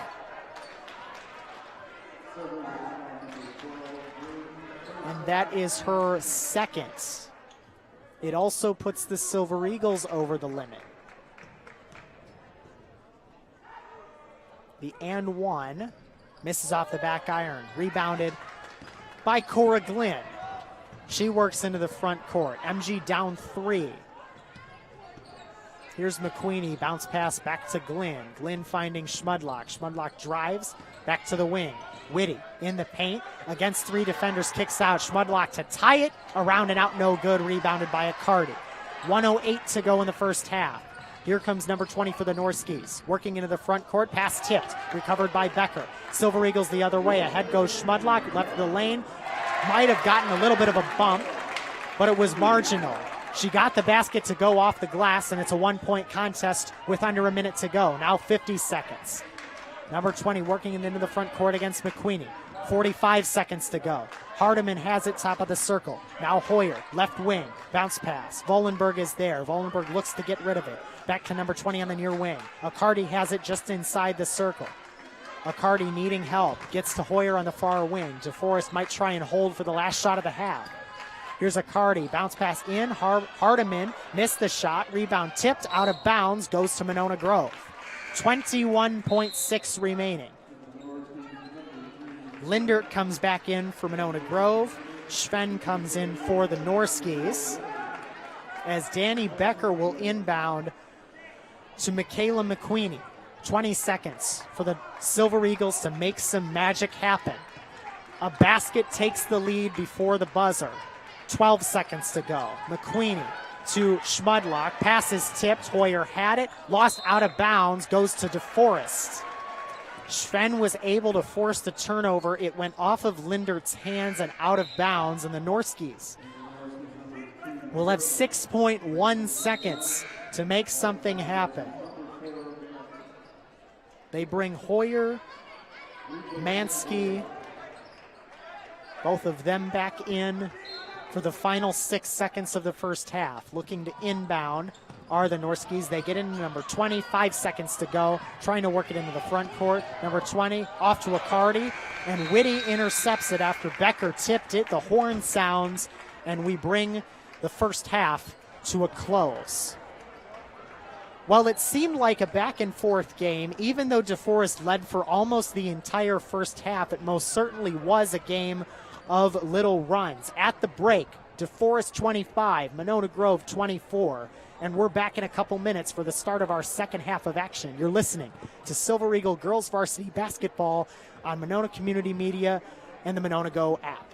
And that is her second. It also puts the Silver Eagles over the limit. The and one misses off the back iron. Rebounded by Cora Glenn. She works into the front court. MG down 3. Here's McQueenie, bounce pass back to Glenn. Glenn finding Schmudlock. Schmudlock drives back to the wing. Whitty in the paint against 3 defenders, kicks out. Schmudlock to tie it, around and out, no good. Rebounded by Accardi. 1:08 to go in the first half. Here comes number 20 for the Norskies. Working into the front court, pass tipped, recovered by Becker. Silver Eagles the other way. Ahead goes Schmudlock, left the lane. Might have gotten a little bit of a bump, but it was marginal. She got the basket to go off the glass, and it's a 1-point contest with under a minute to go. Now 50 seconds. Number 20 working into the front court against McQueenie. 45 seconds to go. Hardiman has it, top of the circle. Now Hoyer, left wing, bounce pass. Volenberg is there. Volenberg looks to get rid of it. Back to number 20 on the near wing. Accardi has it just inside the circle. Accardi needing help. Gets to Hoyer on the far wing. DeForest might try and hold for the last shot of the half. Here's Accardi, bounce pass in. Hardiman missed the shot. Rebound tipped, out of bounds, goes to Monona Grove. 21.6 remaining. Lindert comes back in for Monona Grove. Schwen comes in for the Norskies. As Danny Becker will inbound to Michaela McQueenie. 20 seconds for the Silver Eagles to make some magic happen. A basket takes the lead before the buzzer. 12 seconds to go. McQueenie to Schmudlock. Passes tipped. Hoyer had it. Lost out of bounds. Goes to DeForest. Schwen was able to force the turnover. It went off of Lindert's hands and out of bounds. And the Norskies will have 6.1 seconds to make something happen. They bring Hoyer, Mansky, both of them back in. for the final 6 seconds of the first half. Looking to inbound are the Norskis. They get into number 20, 5 seconds to go, trying to work it into the front court. Number 20 off to Accardi, and Whitty intercepts it after Becker tipped it. The horn sounds, and we bring the first half to a close. Well, it seemed like a back and forth game. Even though DeForest led for almost the entire first half, it most certainly was a game of little runs. At the break, DeForest 25, Monona Grove 24. And we're back in a couple minutes for the start of our second half of action. You're listening to Silver Eagle Girls Varsity Basketball on Monona Community Media and the Monona Go app.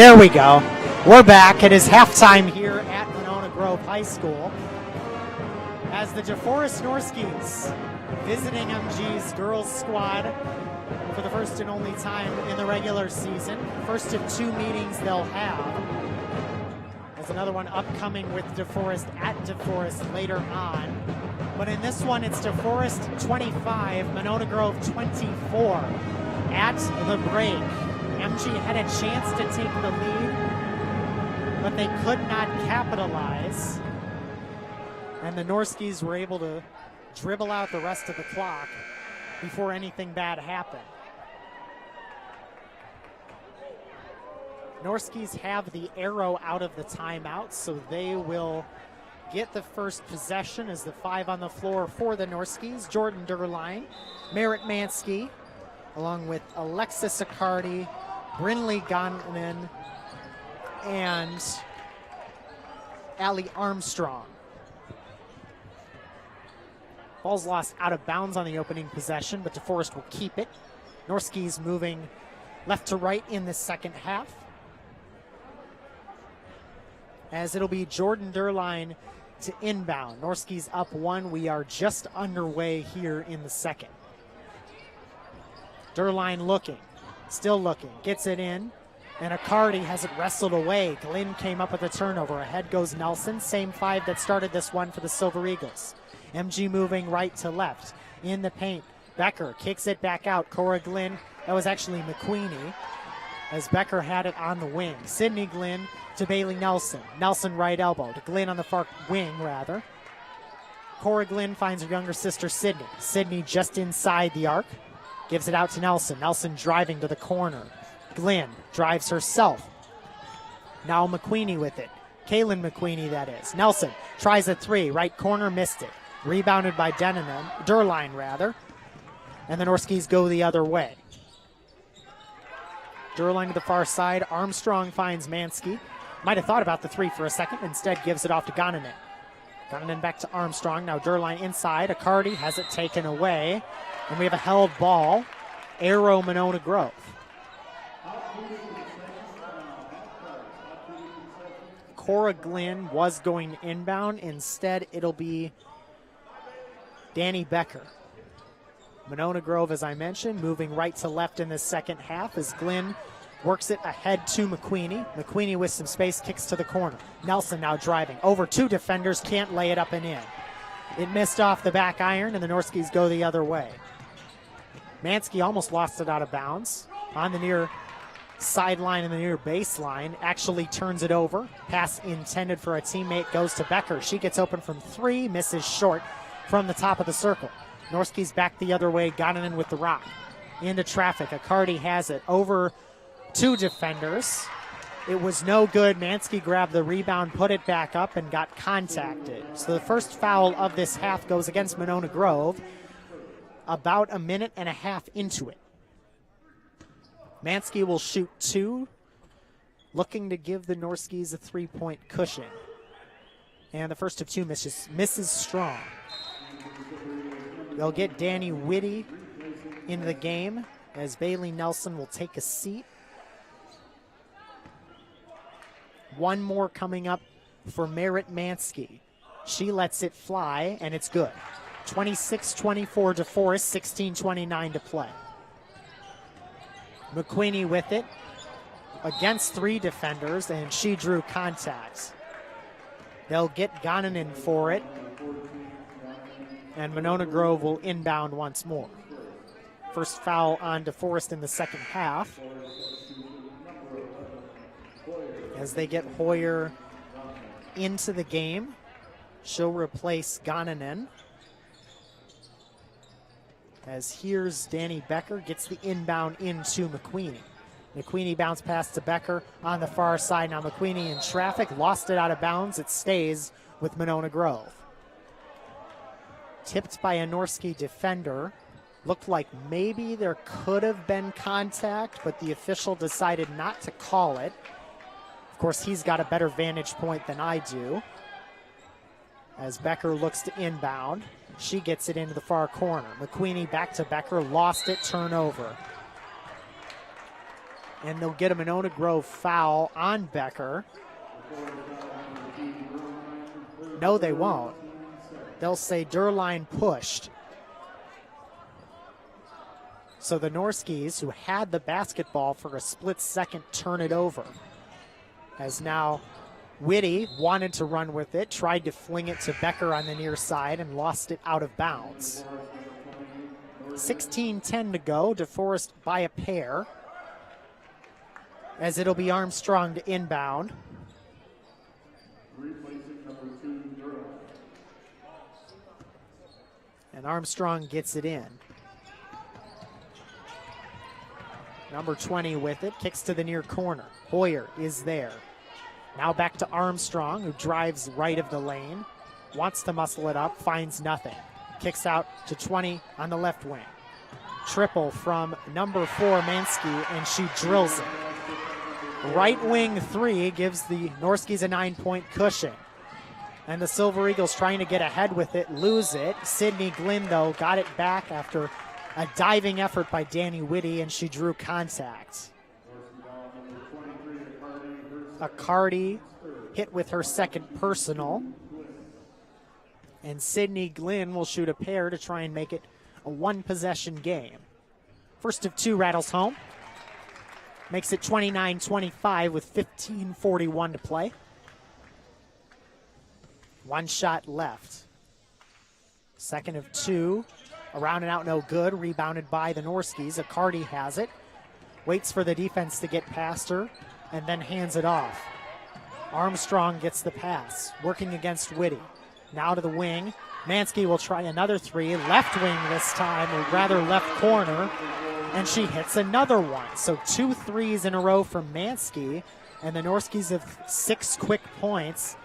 There we go. We're back. It is halftime here at Monona Grove High School as the DeForest Norskis visiting MG's girls squad for the first and only time in the regular season. First of two meetings they'll have. There's another one upcoming with DeForest at DeForest later on. But in this one, it's DeForest 25, Monona Grove 24 at the break. MG had a chance to take the lead, but they could not capitalize. And the Norskis were able to dribble out the rest of the clock before anything bad happened. Norskis have the arrow out of the timeout, so they will get the first possession as the 5 on the floor for the Norskis. Jordan Durline, Merritt Mansky, along with Alexis Accardi, Brinley Gonnan, and Allie Armstrong. Ball's lost out of bounds on the opening possession, but DeForest will keep it. Norskis moving left to right in the second half, as it'll be Jordan Durline to inbound. Norskis up 1. We are just underway here in the second. Durline looking, still looking, gets it in, and Accardi has it wrestled away. Glenn came up with a turnover. Ahead goes Nelson, same 5 that started this one for the Silver Eagles. MG moving right to left in the paint. Becker kicks it back out. Cora Glenn, that was actually McQueenie, as Becker had it on the wing. Sydney Glenn to Bailey Nelson. Nelson right elbow to Glenn on the far wing, rather. Cora Glenn finds her younger sister, Sydney. Sydney just inside the arc. Gives it out to Nelson. Nelson driving to the corner. Glenn drives herself. Now McQueenie with it. Kaylin McQueenie, that is. Nelson tries a 3. Right corner, missed it. Rebounded by Durline, rather. And the Norskis go the other way. Durline to the far side. Armstrong finds Mansky. Might have thought about the 3 for a second. Instead gives it off to Gonnanen. Gonnanen back to Armstrong. Now Durline inside. Accardi has it taken away. And we have a held ball. Arrow Monona Grove. Cora Glenn was going inbound. Instead, it'll be Danny Becker. Monona Grove, as I mentioned, moving right to left in the second half as Glenn works it ahead to McQueenie. McQueenie with some space, kicks to the corner. Nelson now driving. Over 2 defenders, can't lay it up and in. It missed off the back iron, and the Norskis go the other way. Mansky almost lost it out of bounds on the near sideline and the near baseline. Actually turns it over. Pass intended for a teammate goes to Becker. She gets open from 3, misses short from the top of the circle. Norskis back the other way. Gonnanen with the rock. Into traffic. Accardi has it over 2 defenders. It was no good. Mansky grabbed the rebound, put it back up, and got contacted. So the first foul of this half goes against Monona Grove about a minute and a half into it. Mansky will shoot 2, looking to give the Norskis a 3-point cushion. And the first of 2 misses strong. They'll get Danny Whitty into the game as Bailey Nelson will take a seat. One more coming up for Merritt Mansky. She lets it fly, and it's good. 26-24 DeForest, 16:29 to play. McQueenie with it against 3 defenders, and she drew contact. They'll get Gonnanen for it, and Monona Grove will inbound once more. First foul on DeForest in the second half, as they get Hoyer into the game. She'll replace Gonnanen. As here's Danny Becker, gets the inbound into McQueenie. McQueenie bounced pass to Becker on the far side. Now McQueenie in traffic, lost it out of bounds. It stays with Monona Grove. Tipped by a Norski defender. Looked like maybe there could have been contact, but the official decided not to call it. Of course, he's got a better vantage point than I do. As Becker looks to inbound, she gets it into the far corner. McQueenie back to Becker, lost it, turnover. And they'll get a Monona Grove foul on Becker. No, they won't. They'll say Durline pushed. So the Norskis, who had the basketball for a split second, turn it over. As now Whitty wanted to run with it, tried to fling it to Becker on the near side and lost it out of bounds. 16-10 to go. DeForest by a pair, as it'll be Armstrong to inbound. And Armstrong gets it in. Number 20 with it, kicks to the near corner. Hoyer is there. Now back to Armstrong, who drives right of the lane. Wants to muscle it up, finds nothing. Kicks out to 20 on the left wing. Triple from number 4, Mansky, and she drills it. Right wing three gives the Norskis a 9-point cushion. And the Silver Eagles trying to get ahead with it, lose it. Sydney Glynn, though, got it back after a diving effort by Danny Whitty, and she drew contact. Accardi hit with her second personal. And Sydney Glynn will shoot a pair to try and make it a one-possession game. First of two rattles home. Makes it 29-25 with 15:41 to play. One shot left. Second of two. Around and out, no good. Rebounded by the Norskis. Accardi has it. Waits for the defense to get past her and then hands it off. Armstrong gets the pass. Working against Whitty. Now to the wing. Mansky will try another three. Left wing this time, or rather left corner. And she hits another one. So 2 threes in a row from Mansky. And the Norskis have 6 quick points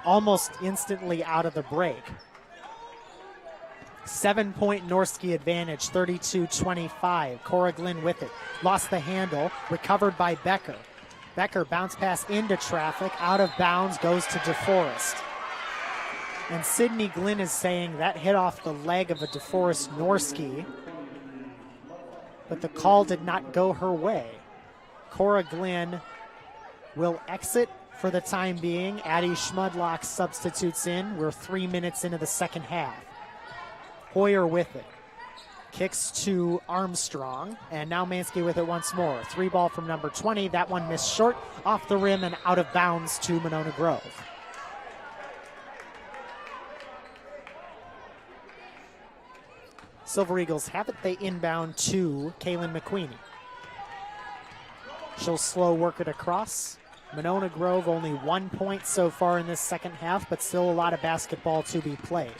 almost instantly out of the break. 7-point Norski advantage, 32-25. Cora Glynn with it. Lost the handle. Recovered by Becker. Becker bounce pass into traffic. Out of bounds. Goes to DeForest. And Sydney Glynn is saying that hit off the leg of a DeForest Norski. But the call did not go her way. Cora Glynn will exit for the time being. Addie Schmudlock substitutes in. We're 3 minutes into the second half. Hoyer with it. Kicks to Armstrong. And now Mansky with it once more. 3 ball from number 20. That one missed short. Off the rim and out of bounds to Monona Grove. Silver Eagles have it. They inbound to Kaylin McQueenie. She'll slow work it across. Monona Grove only 1 point so far in this second half, but still a lot of basketball to be played.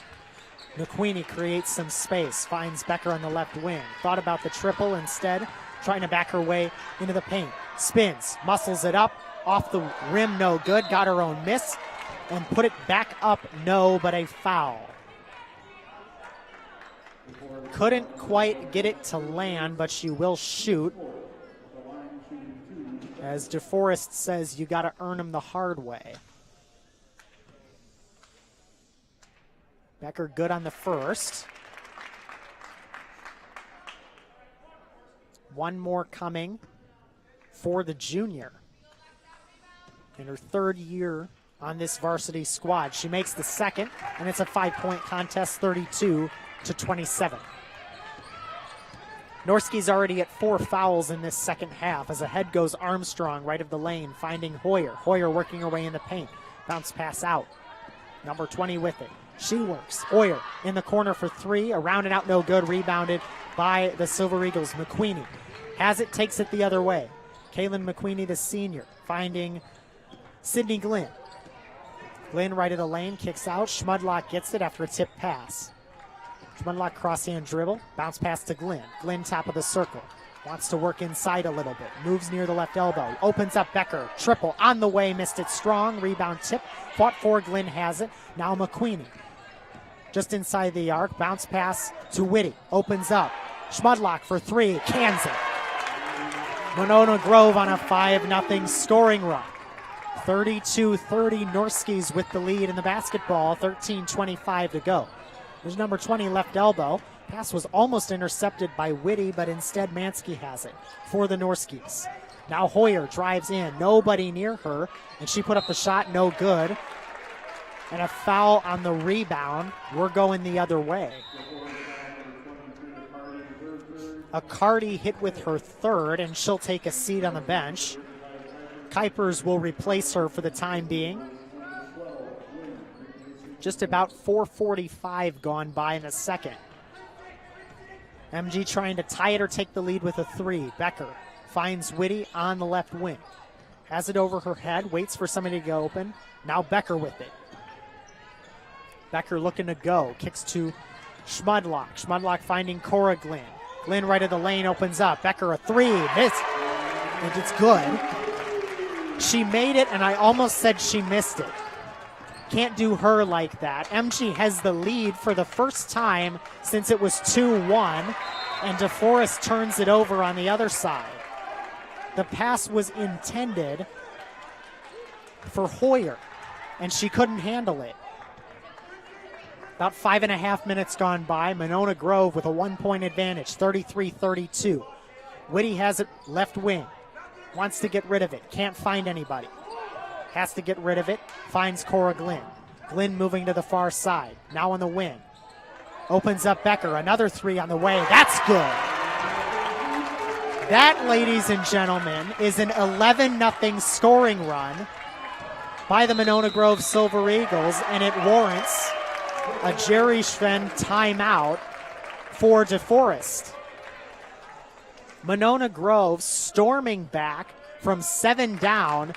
McQueenie creates some space, finds Becker on the left wing. Thought about the triple instead, trying to back her way into the paint. Spins, muscles it up, off the rim, no good. Got her own miss, and put it back up, no, but a foul. Couldn't quite get it to land, but she will shoot. As DeForest says, you got to earn them the hard way. Becker good on the first. One more coming for the junior. In her 3rd year on this varsity squad. She makes the second, and it's a 5-point contest, 32-27. Norski's already at 4 fouls in this second half. As ahead goes Armstrong, right of the lane, finding Hoyer. Hoyer working her way in the paint. Bounce pass out. Number 20 with it. She works. Hoyer in the corner for 3. Around and out, no good. Rebounded by the Silver Eagles. McQueenie has it, takes it the other way. Kaylin McQueenie, the senior, finding Sydney Glynn. Glynn right of the lane, kicks out. Schmudlock gets it after a tip pass. Schmudlock cross-hand dribble, bounce pass to Glynn. Glynn top of the circle. Wants to work inside a little bit. Moves near the left elbow. Opens up Becker. Triple on the way, missed it strong. Rebound tip. Fought for, Glynn has it. Now McQueenie. Just inside the arc. Bounce pass to Whitty. Opens up. Schmudlock for 3. Cans it. Monona Grove on a 5-0 scoring run. 32-30 Norskis with the lead in the basketball. 13:25 to go. There's number 20 left elbow. Pass was almost intercepted by Whitty, but instead Mansky has it for the Norskies. Now Hoyer drives in, nobody near her, and she put up the shot, no good. And a foul on the rebound. We're going the other way. Accardi hit with her third, and she'll take a seat on the bench. Kuipers will replace her for the time being. Just about 4:45 gone by in the second. MG trying to tie it or take the lead with a three. Becker finds Whitty on the left wing. Has it over her head, waits for somebody to go open. Now Becker with it. Becker looking to go, kicks to Schmudlock. Schmudlock finding Cora Glynn. Glynn right of the lane opens up. Becker a three, missed, and it's good. She made it, and I almost said she missed it. Can't do her like that. MG has the lead for the first time since it was 2-1, and DeForest turns it over on the other side. The pass was intended for Hoyer, and she couldn't handle it. About 5.5 minutes gone by. Monona Grove with a 1-point advantage, 33-32. Whitty has it left wing. Wants to get rid of it. Can't find anybody. Has to get rid of it. Finds Cora Glynn. Glynn moving to the far side. Now on the wing. Opens up Becker. Another three on the way. That's good. That, ladies and gentlemen, is an 11-0 scoring run by the Monona Grove Silver Eagles, and it warrants a Jerry Schwen timeout for DeForest. Monona Grove storming back from 7 down.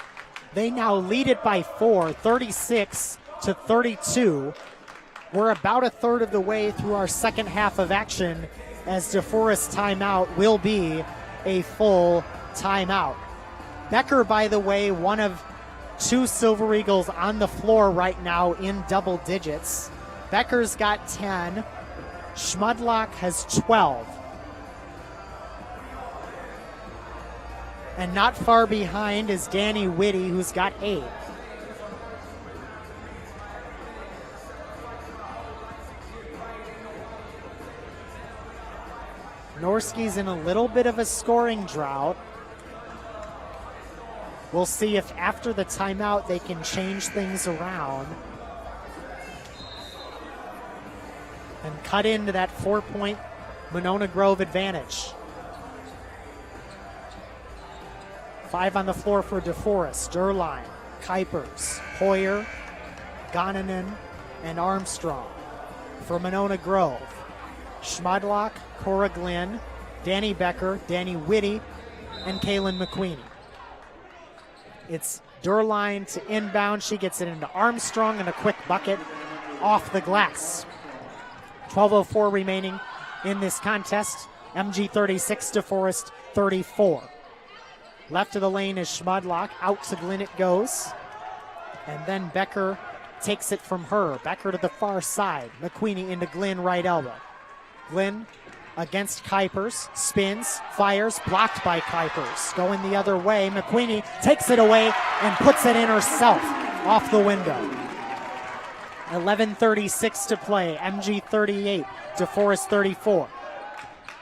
They now lead it by 4, 36-32. We're about a third of the way through our second half of action, as DeForest timeout will be a full timeout. Becker, by the way, one of 2 Silver Eagles on the floor right now in double digits. Becker's got 10. Schmudlock has 12. And not far behind is Danny Whitty, who's got 8. Norski's in a little bit of a scoring drought. We'll see if after the timeout they can change things around and cut into that 4-point Monona Grove advantage. 5 on the floor for DeForest. Derline, Kuipers, Hoyer, Gonanen, and Armstrong. For Monona Grove, Schmudlock, Cora Glynn, Danny Becker, Danny Whitty, and Kaylin McQueenie. It's Derline to inbound. She gets it into Armstrong and a quick bucket off the glass. 12:04 remaining in this contest. MG 36, DeForest 34. Left of the lane is Schmudlock. Out to Glynn it goes. And then Becker takes it from her. Becker to the far side. McQueenie into Glynn, right elbow. Glynn against Kuipers. Spins, fires, blocked by Kuipers. Going the other way. McQueenie takes it away and puts it in herself off the window. 11:36 to play. MG 38, DeForest 34.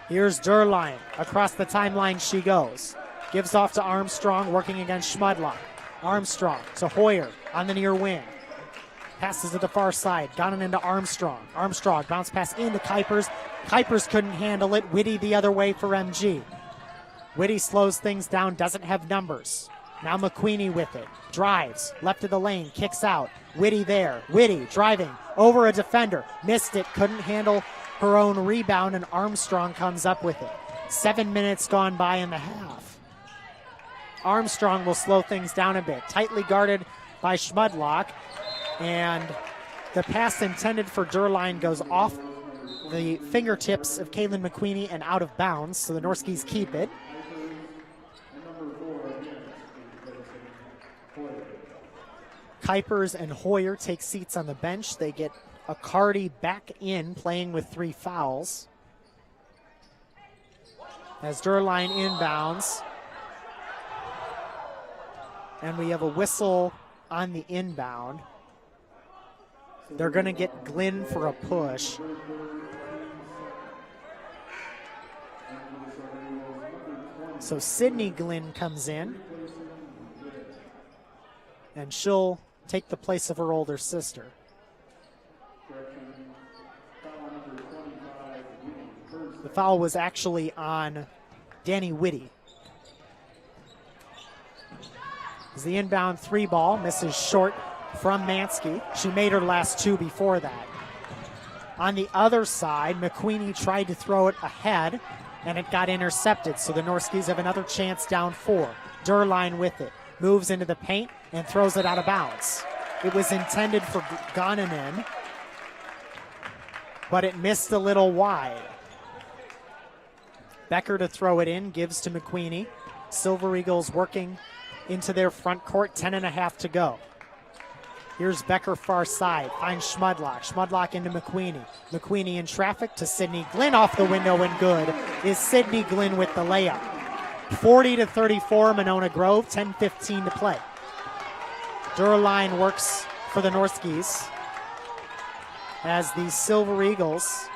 Here's Derline. Across the timeline she goes. Gives off to Armstrong, working against Schmudlock. Armstrong to Hoyer on the near wing. Passes to the far side. Gotten into Armstrong. Armstrong bounce pass into Kuipers. Kuipers couldn't handle it. Whitty the other way for MG. Whitty slows things down, doesn't have numbers. Now McQueenie with it. Drives, left of the lane, kicks out. Whitty there. Whitty driving over a defender. Missed it, couldn't handle her own rebound, and Armstrong comes up with it. 7 minutes gone by in the half. Armstrong will slow things down a bit. Tightly guarded by Schmudlock. And the pass intended for Derline goes off the fingertips of Kaylin McQueenie and out of bounds, so the Norskies keep it. Kuipers and Hoyer take seats on the bench. They get Accardi back in, playing with 3 fouls. As Derline inbounds. And we have a whistle on the inbound. They're going to get Glynn for a push. So Sydney Glynn comes in, and she'll take the place of her older sister. The foul was actually on Danny Whitty. As the inbound three ball misses short from Mansky. She made her last two before that. On the other side, McQueenie tried to throw it ahead, and it got intercepted. So the Norskis have another chance down 4. Durline with it. Moves into the paint and throws it out of bounds. It was intended for Gonanen, but it missed a little wide. Becker to throw it in, gives to McQueenie. Silver Eagles working into their front court, 10.5 to go. Here's Becker far side, finds Schmudlock. Schmudlock into McQueenie. McQueenie in traffic to Sydney Glynn, off the window and good is Sydney Glynn with the layup. 40-34 Monona Grove, 10:15 to play. Durline works for the Norskis as the Silver Eagles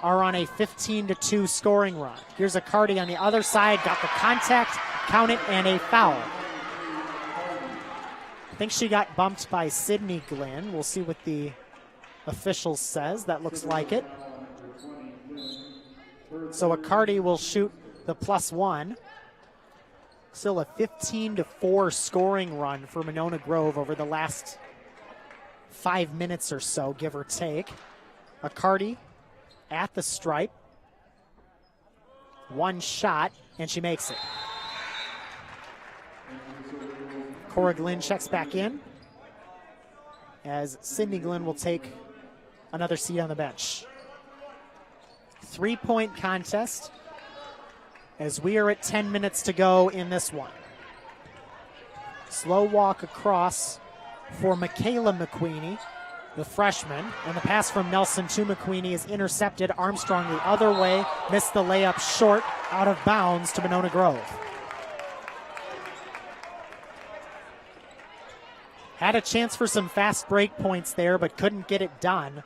are on a 15-2 scoring run. Here's Accardi on the other side, got the contact, count it, and a foul. I think she got bumped by Sydney Glynn. We'll see what the official says. That looks like it. So Accardi will shoot the +1. Still a 15-4 scoring run for Monona Grove over the last 5 minutes or so, give or take. Accardi at the stripe. One shot, and she makes it. Cora Glynn checks back in as Sydney Glynn will take another seat on the bench. 3-point contest as we are at 10 minutes to go in this one. Slow walk across for Michaela McQueenie, the freshman, and the pass from Nelson to McQueenie is intercepted. Armstrong the other way, missed the layup short, out of bounds to Monona Grove. Had a chance for some fast break points there, but couldn't get it done.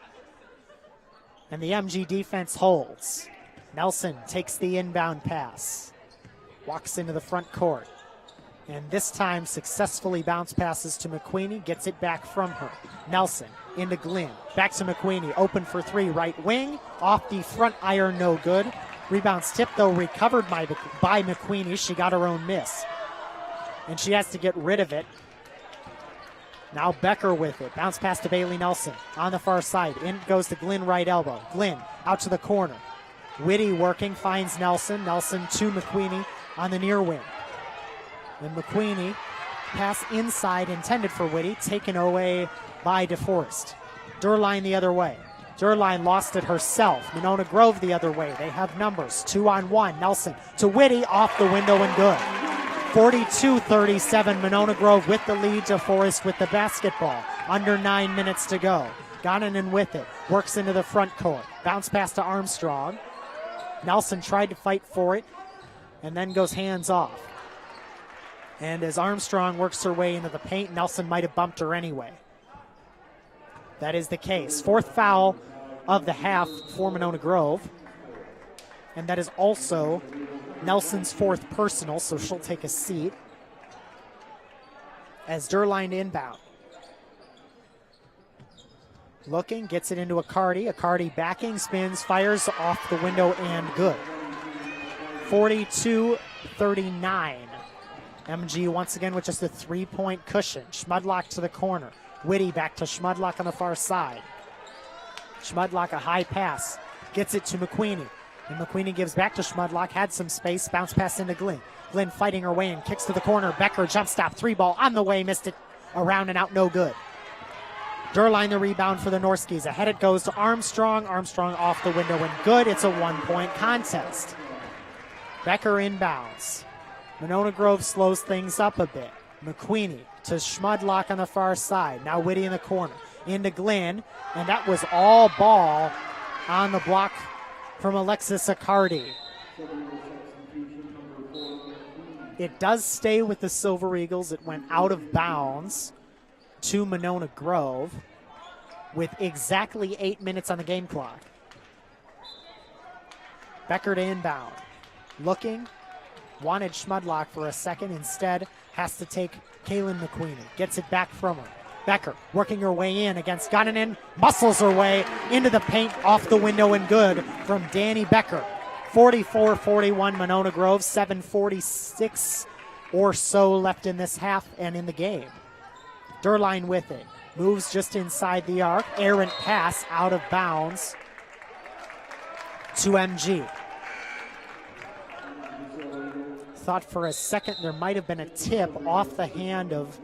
And the MG defense holds. Nelson takes the inbound pass. Walks into the front court. And this time successfully bounce passes to McQueenie, gets it back from her. Nelson into Glynn, back to McQueenie, open for 3, right wing, off the front iron, no good. Rebounds tip though, recovered by McQueenie. She got her own miss. And she has to get rid of it. Now Becker with it. Bounce pass to Bailey Nelson on the far side. In goes to Glynn, right elbow. Glynn out to the corner. Whitty working, finds Nelson. Nelson to McQueenie on the near wing. And McQueenie, pass inside intended for Whitty, taken away by DeForest. Durline the other way. Durline lost it herself. Monona Grove the other way. They have numbers. 2-on-1. Nelson to Whitty, off the window and good. 42-37, Monona Grove with the lead. DeForest with the basketball. Under 9 minutes to go. Gonanen with it. Works into the front court. Bounce pass to Armstrong. Nelson tried to fight for it and then goes hands off. And as Armstrong works her way into the paint, Nelson might have bumped her anyway. That is the case. 4th foul of the half for Monona Grove. And that is also Nelson's 4th personal, so she'll take a seat. As Durline inbound. Looking, gets it into Accardi. Accardi backing, spins, fires off the window and good. 42-39. MG once again with just a 3-point cushion. Schmudlock to the corner. Whitty back to Schmudlock on the far side. Schmudlock a high pass. Gets it to McQueenie. And McQueenie gives back to Schmudlock. Had some space. Bounce pass into Glynn. Glynn fighting her way and kicks to the corner. Becker jump stop. 3-ball on the way. Missed it. Around and out. No good. Durline the rebound for the Norskis. Ahead it goes to Armstrong. Armstrong off the window and good. It's a 1-point contest. Becker inbounds. Monona Grove slows things up a bit. McQueenie to Schmudlock on the far side. Now Whitty in the corner. Into Glynn. And that was all ball on the block from Alexis Accardi. It does stay with the Silver Eagles. It went out of bounds to Monona Grove with exactly 8 minutes on the game clock. Becker to inbound. looking, wanted Schmudlock for a second, instead has to take Kaylin McQueenie. Gets it back from her. Becker working her way in against Gunnanen, muscles her way into the paint, off the window and good from Danny Becker. 44-41 Monona Grove, 7:46 or so left in this half and in the game. Durline with it, moves just inside the arc, errant pass out of bounds to MG. Thought for a second there might have been a tip off the hand of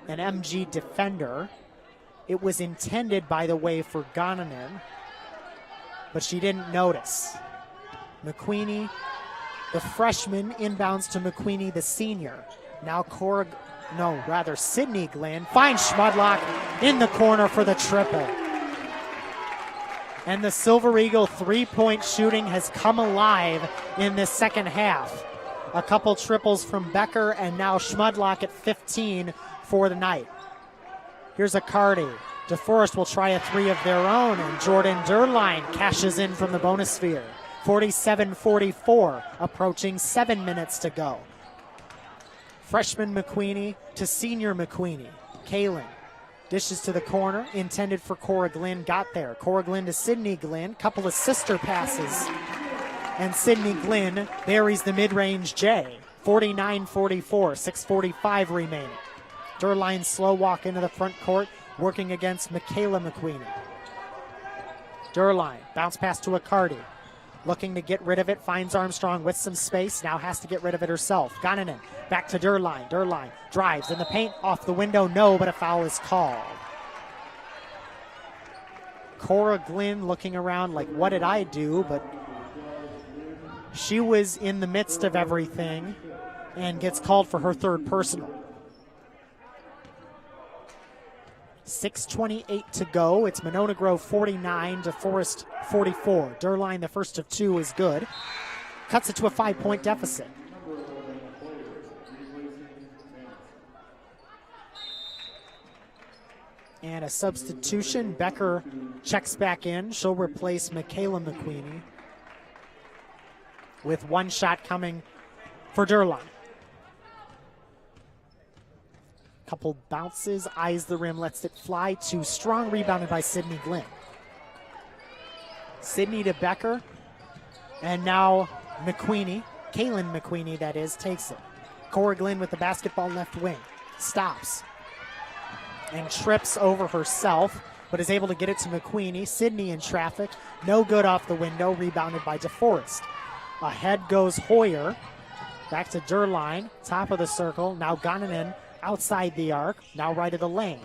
an MG defender. It was intended, by the way, for Gonnanen, but she didn't notice. McQueenie, the freshman, inbounds to McQueenie, the senior. Now Sydney Glenn finds Schmudlock in the corner for the triple. And the Silver Eagle three-point shooting has come alive in this second half. A couple triples from Becker, and now Schmudlock at 15 for the night. Here's a Cardi. DeForest will try a three of their own, and Jordan Durline cashes in from the bonus sphere. 47-44, approaching 7 minutes to go. Freshman McQueenie to senior McQueenie. Kaylin dishes to the corner, intended for Cora Glenn, got there. Cora Glenn to Sydney Glenn, couple of sister passes, and Sydney Glenn buries the mid-range J. 49-44, 6:45 remaining. Durline slow walk into the front court, working against Michaela McQueenie. Durline, bounce pass to Accardi. Looking to get rid of it, finds Armstrong with some space, now has to get rid of it herself. Gonnanen, back to Durline. Durline drives in the paint, off the window, no, but a foul is called. Cora Glenn looking around like, what did I do? But she was in the midst of everything and gets called for her third personal. 6:28 to go. It's Monona Grove 49, DeForest 44. Durline, the first of two, is good. Cuts it to a 5-point deficit. And a substitution. Becker checks back in. She'll replace Michaela McQueenie with one shot coming for Durline. Couple bounces, eyes the rim, lets it fly. Too strong, rebounded by Sydney Glenn. Sydney to Becker, and now McQueenie, Kaylin McQueenie that is, takes it. Cora Glenn with the basketball left wing, stops and trips over herself, but is able to get it to McQueenie. Sydney in traffic, no good off the window, rebounded by DeForest. Ahead goes Hoyer, back to Durline, top of the circle, now Gonnanen outside the arc, now right of the lane.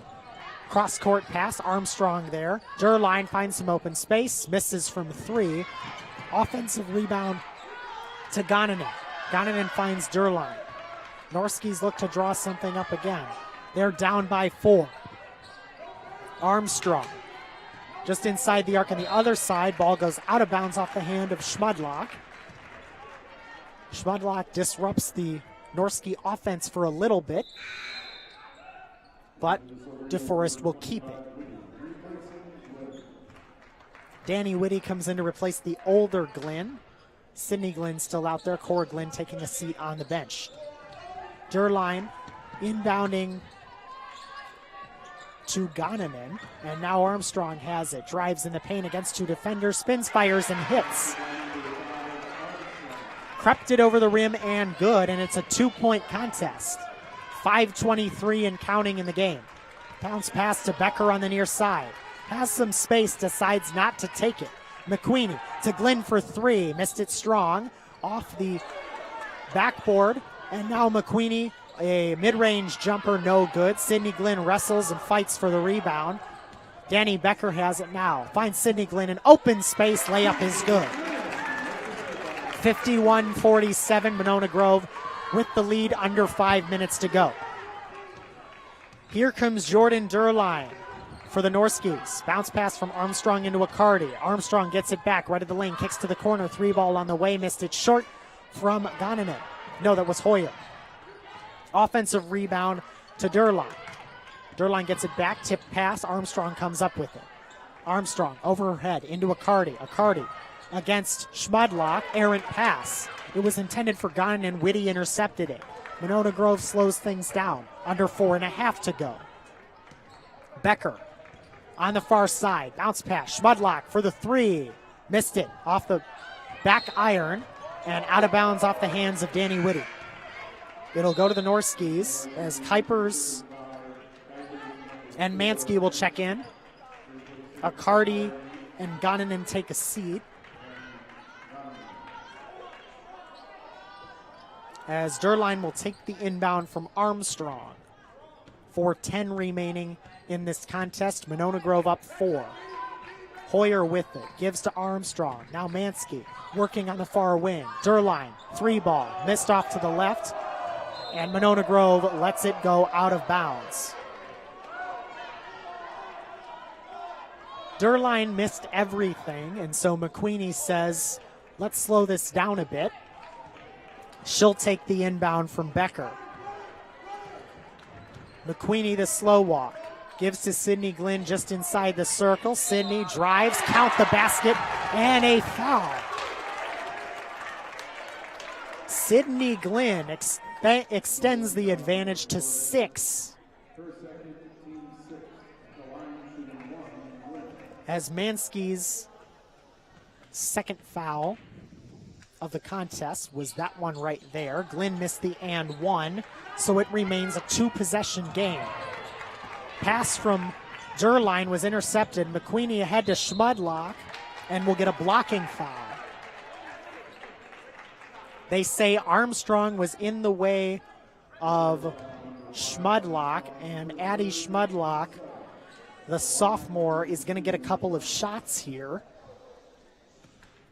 Cross-court pass, Armstrong there. Durline finds some open space, misses from three. Offensive rebound to Gonnanen. Gonnanen finds Durline. Norskies look to draw something up again. They're down by 4. Armstrong just inside the arc on the other side. Ball goes out of bounds off the hand of Schmudlock. Schmudlock disrupts the Norski offense for a little bit, but DeForest will keep it. Danny Whitty comes in to replace the older Glenn. Sydney Glenn still out there. Cora Glenn taking a seat on the bench. Durline inbounding to Gonnanen, and now Armstrong has it. Drives in the paint against two defenders, spins, fires, and hits. Crept it over the rim and good, and it's a 2-point contest. 5:23 and counting in the game. Bounce pass to Becker on the near side. Has some space, decides not to take it. McQueenie to Glenn for three, missed it strong. Off the backboard, and now McQueenie, a mid-range jumper, no good. Sydney Glenn wrestles and fights for the rebound. Danny Becker has it now. Finds Sydney Glenn in open space, layup is good. 51-47, Monona Grove with the lead, under 5 minutes to go. Here comes Jordan Durline for the Norskis. Bounce pass from Armstrong into Accardi. Armstrong gets it back, right at the lane, kicks to the corner, 3-ball on the way, missed it short from Gonnanen. No, that was Hoyer. Offensive rebound to Durline. Durline gets it back, tip pass, Armstrong comes up with it. Armstrong over her head into Accardi. Accardi against Schmudlock, errant pass. It was intended for Gunn, and Whitty intercepted it. Monona Grove slows things down. Under 4.5 to go. Becker on the far side. Bounce pass. Schmudlock for the three. Missed it off the back iron and out of bounds off the hands of Danny Whitty. It'll go to the Norskis as Kuipers and Mansky will check in. Accardi and Goninen take a seat. As Durline will take the inbound from Armstrong. 4:10 remaining in this contest. Monona Grove up 4. Hoyer with it, gives to Armstrong. Now Mansky working on the far wing. Durline, 3-ball, missed off to the left. And Monona Grove lets it go out of bounds. Durline missed everything, and so McQueenie says, let's slow this down a bit. She'll take the inbound from Becker. McQueenie the slow walk. Gives to Sydney Glenn just inside the circle. Sydney drives, count the basket, and a foul. Sydney Glenn extends the advantage to 6. As Mansky's second foul of the contest was that one right there. Glenn missed the and one, so it remains a 2-possession game. Pass from Durline was intercepted. McQueenie ahead to Schmudlock and will get a blocking foul. They say Armstrong was in the way of Schmudlock, and Addie Schmudlock, the sophomore, is going to get a couple of shots here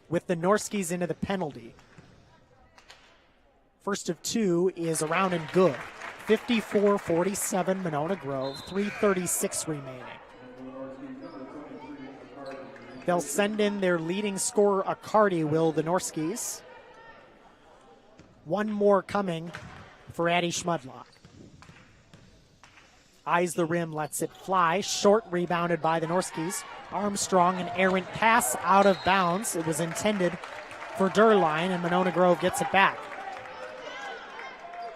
with the Norskis into the penalty. First of 2 is around and good. 54-47 Monona Grove, 3:36 remaining. They'll send in their leading scorer, Accardi, will the Norskis. One more coming for Addie Schmudlock. Eyes the rim, lets it fly. Short rebounded by the Norskis. Armstrong, an errant pass out of bounds. It was intended for Durline, and Monona Grove gets it back.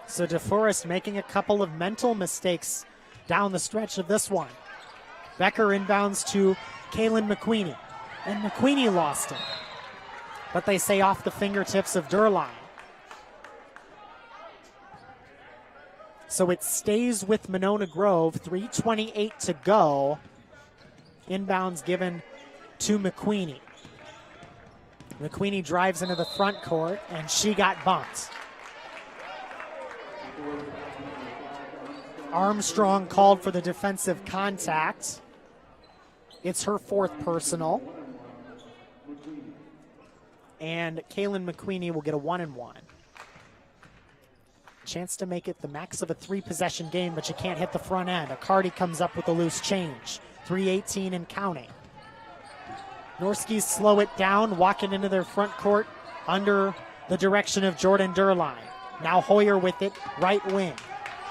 So DeForest making a couple of mental mistakes down the stretch of this one. Becker inbounds to Kaylin McQueenie, and McQueenie lost it. But they say off the fingertips of Durline. So it stays with Monona Grove, 3:28 to go. Inbounds given to McQueenie. McQueenie drives into the front court, and she got bumped. Armstrong called for the defensive contact. It's her 4th personal. And Kaylin McQueenie will get a 1-and-1. Chance to make it the max of a 3-possession game, but you can't hit the front end. Accardi comes up with a loose change. 3:18 and counting. Norskis slow it down, walking into their front court under the direction of Jordan Durline. Now Hoyer with it, right wing.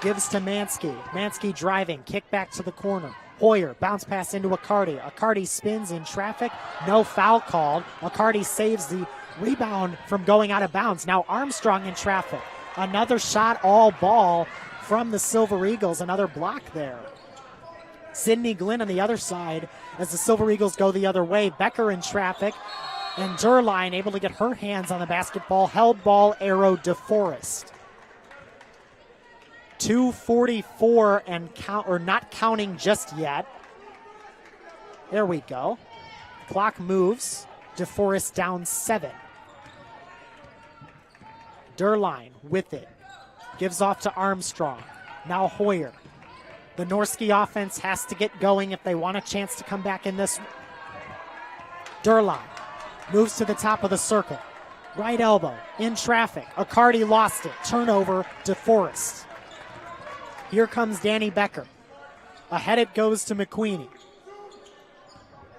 Gives to Mansky. Mansky driving, kick back to the corner. Hoyer, bounce pass into Accardi. Accardi spins in traffic, no foul called. Accardi saves the rebound from going out of bounds. Now Armstrong in traffic. Another shot, all ball from the Silver Eagles. Another block there. Sydney Glenn on the other side as the Silver Eagles go the other way. Becker in traffic, and Durline able to get her hands on the basketball. Held ball, arrow DeForest. 2:44 and count, or not counting just yet. There we go. Clock moves. DeForest down 7. Durline with it. Gives off to Armstrong. Now Hoyer. The Norski offense has to get going if they want a chance to come back in this. Durline moves to the top of the circle. Right elbow in traffic. Accardi lost it. Turnover, DeForest. Here comes Danny Becker. Ahead it goes to McQueenie.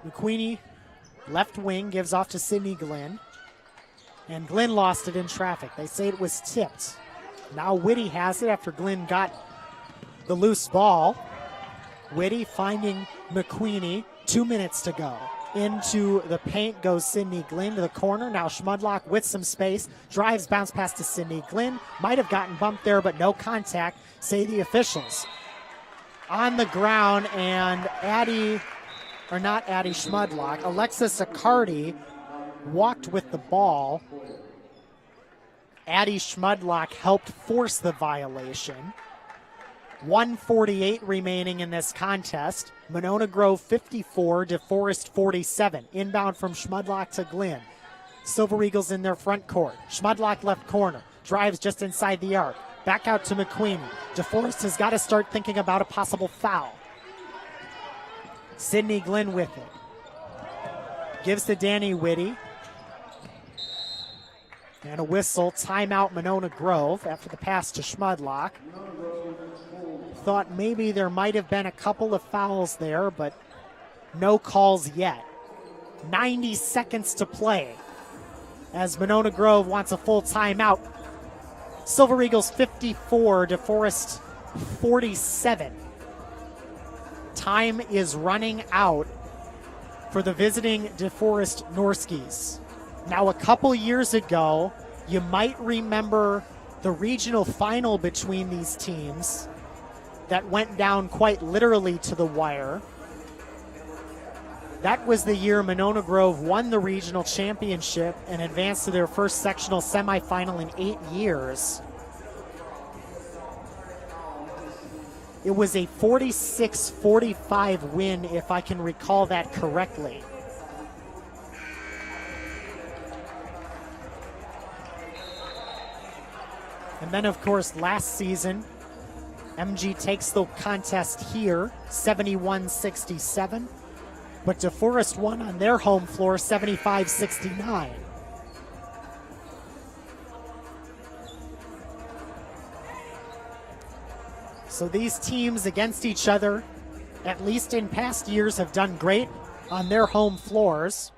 McQueenie, left wing, gives off to Sydney Glenn. And Glenn lost it in traffic. They say it was tipped. Now Whitty has it after Glenn got the loose ball. Whitty finding McQueenie. 2 minutes to go. Into the paint goes Sydney Glynn to the corner. Now Schmudlock with some space. Drives, bounce pass to Sydney Glynn. Might have gotten bumped there, but no contact, say the officials. On the ground, and Schmudlock, Alexis Accardi walked with the ball. Addie Schmudlock helped force the violation. 1:48 remaining in this contest. Monona Grove 54, DeForest 47. Inbound from Schmudlock to Glynn. Silver Eagles in their front court. Schmudlock left corner. Drives just inside the arc. Back out to McQueen. DeForest has got to start thinking about a possible foul. Sydney Glynn with it. Gives to Danny Whitty. And a whistle. Timeout Monona Grove after the pass to Schmudlock. Thought maybe there might have been a couple of fouls there, but no calls yet. 90 seconds to play as Monona Grove wants a full timeout. Silver Eagles 54, DeForest 47. Time is running out for the visiting DeForest Norskies. Now, a couple years ago, you might remember the regional final between these teams that went down quite literally to the wire. That was the year Monona Grove won the regional championship and advanced to their first sectional semifinal in 8 years. It was a 46-45 win, if I can recall that correctly. And then, of course, last season, MG takes the contest here, 71-67. But DeForest won on their home floor, 75-69. So these teams against each other, at least in past years, have done great on their home floors.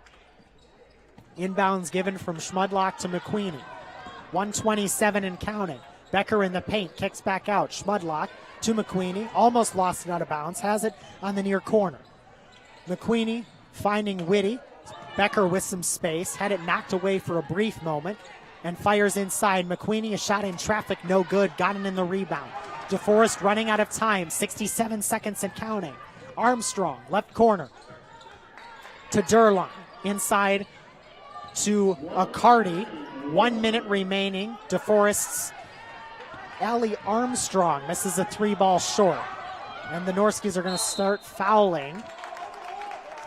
Inbounds given from Schmudlock to McQueenie. 127 and counting. Becker in the paint, kicks back out. Schmudlock to McQueenie, almost lost it out of bounds, has it on the near corner. McQueenie finding Whitty. Becker with some space, had it knocked away for a brief moment, and fires inside. McQueenie, a shot in traffic, no good, got it in the rebound. DeForest running out of time, 67 seconds and counting. Armstrong, left corner to Durline, inside to Accardi. 1 minute remaining. DeForest's Allie Armstrong misses a 3-ball short. And the Norskies are going to start fouling.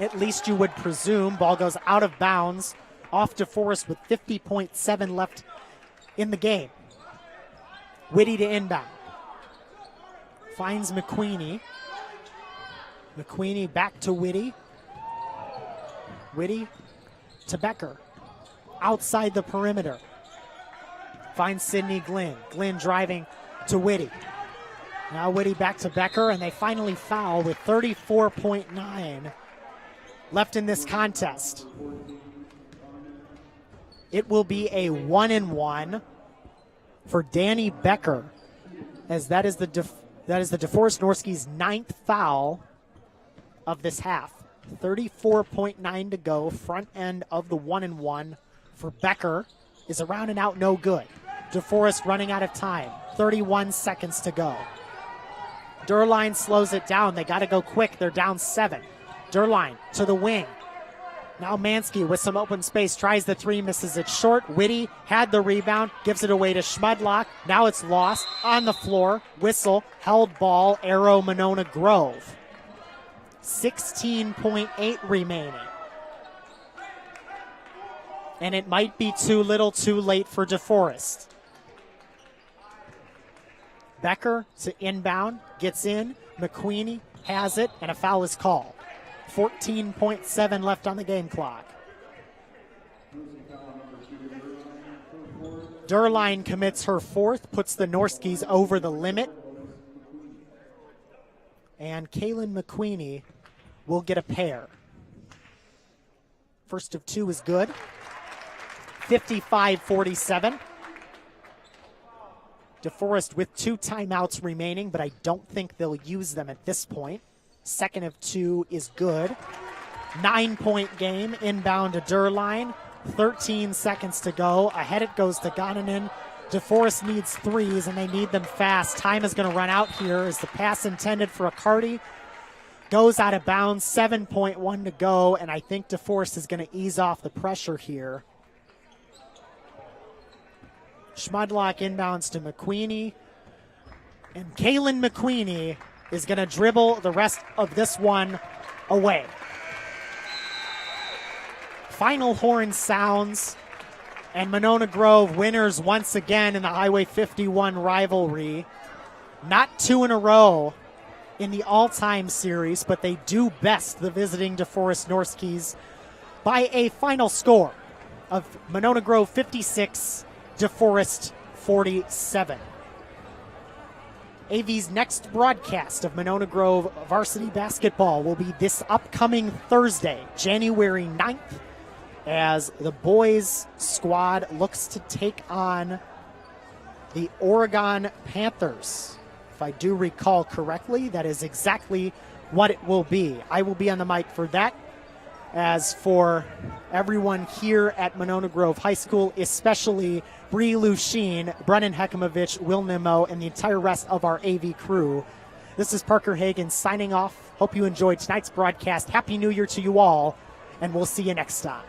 At least you would presume. Ball goes out of bounds off DeForest with 50.7 left in the game. Whitty to inbound. Finds McQueenie. McQueenie back to Whitty. Whitty to Becker. Outside the perimeter. Finds Sydney Glynn. Glynn driving to Whitty. Now Whitty back to Becker, and they finally foul with 34.9 left in this contest. It will be a 1-and-1 for Danny Becker, as that is the DeForest Norskies' 9th foul of this half. 34.9 to go. Front end of the 1-and-1 for Becker is around and out, no good. DeForest running out of time. 31 seconds to go. Durline slows it down. They got to go quick. They're down 7. Durline to the wing. Now Mansky with some open space, tries the 3, misses it short. Whitty had the rebound, gives it away to Schmudlock. Now it's lost on the floor. Whistle, held ball, arrow Monona Grove. 16.8 remaining. And it might be too little too late for DeForest. Becker to inbound, gets in. McQueenie has it, and a foul is called. 14.7 left on the game clock. Durline commits her 4th, puts the Norskies over the limit. And Kaylin McQueenie will get a pair. First of 2 is good. 55-47. DeForest with 2 timeouts remaining, but I don't think they'll use them at this point. Second of 2 is good. 9-point game inbound to Durline. 13 seconds to go. Ahead it goes to Gonanen. DeForest needs threes, and they need them fast. Time is going to run out here as the pass intended for Accardi goes out of bounds. 7.1 to go, and I think DeForest is going to ease off the pressure here. Schmudlock inbounds to McQueenie, and Kalen McQueenie is going to dribble the rest of this one away. Final horn sounds, and Monona Grove winners once again in the Highway 51 rivalry. Not 2 in a row in the all-time series, but they do best the visiting DeForest Norskies by a final score of Monona Grove 56, DeForest 47. AV's next broadcast of Monona Grove varsity basketball will be this upcoming Thursday, January 9th, as the boys squad looks to take on the Oregon Panthers. If I do recall correctly, that is exactly what it will be. I will be on the mic for that. As for everyone here at Monona Grove High School, especially Bree Luchin, Brennan Hekimovich, Will Nimmo, and the entire rest of our AV crew, this is Parker Hagan signing off. Hope you enjoyed tonight's broadcast. Happy New Year to you all, and we'll see you next time.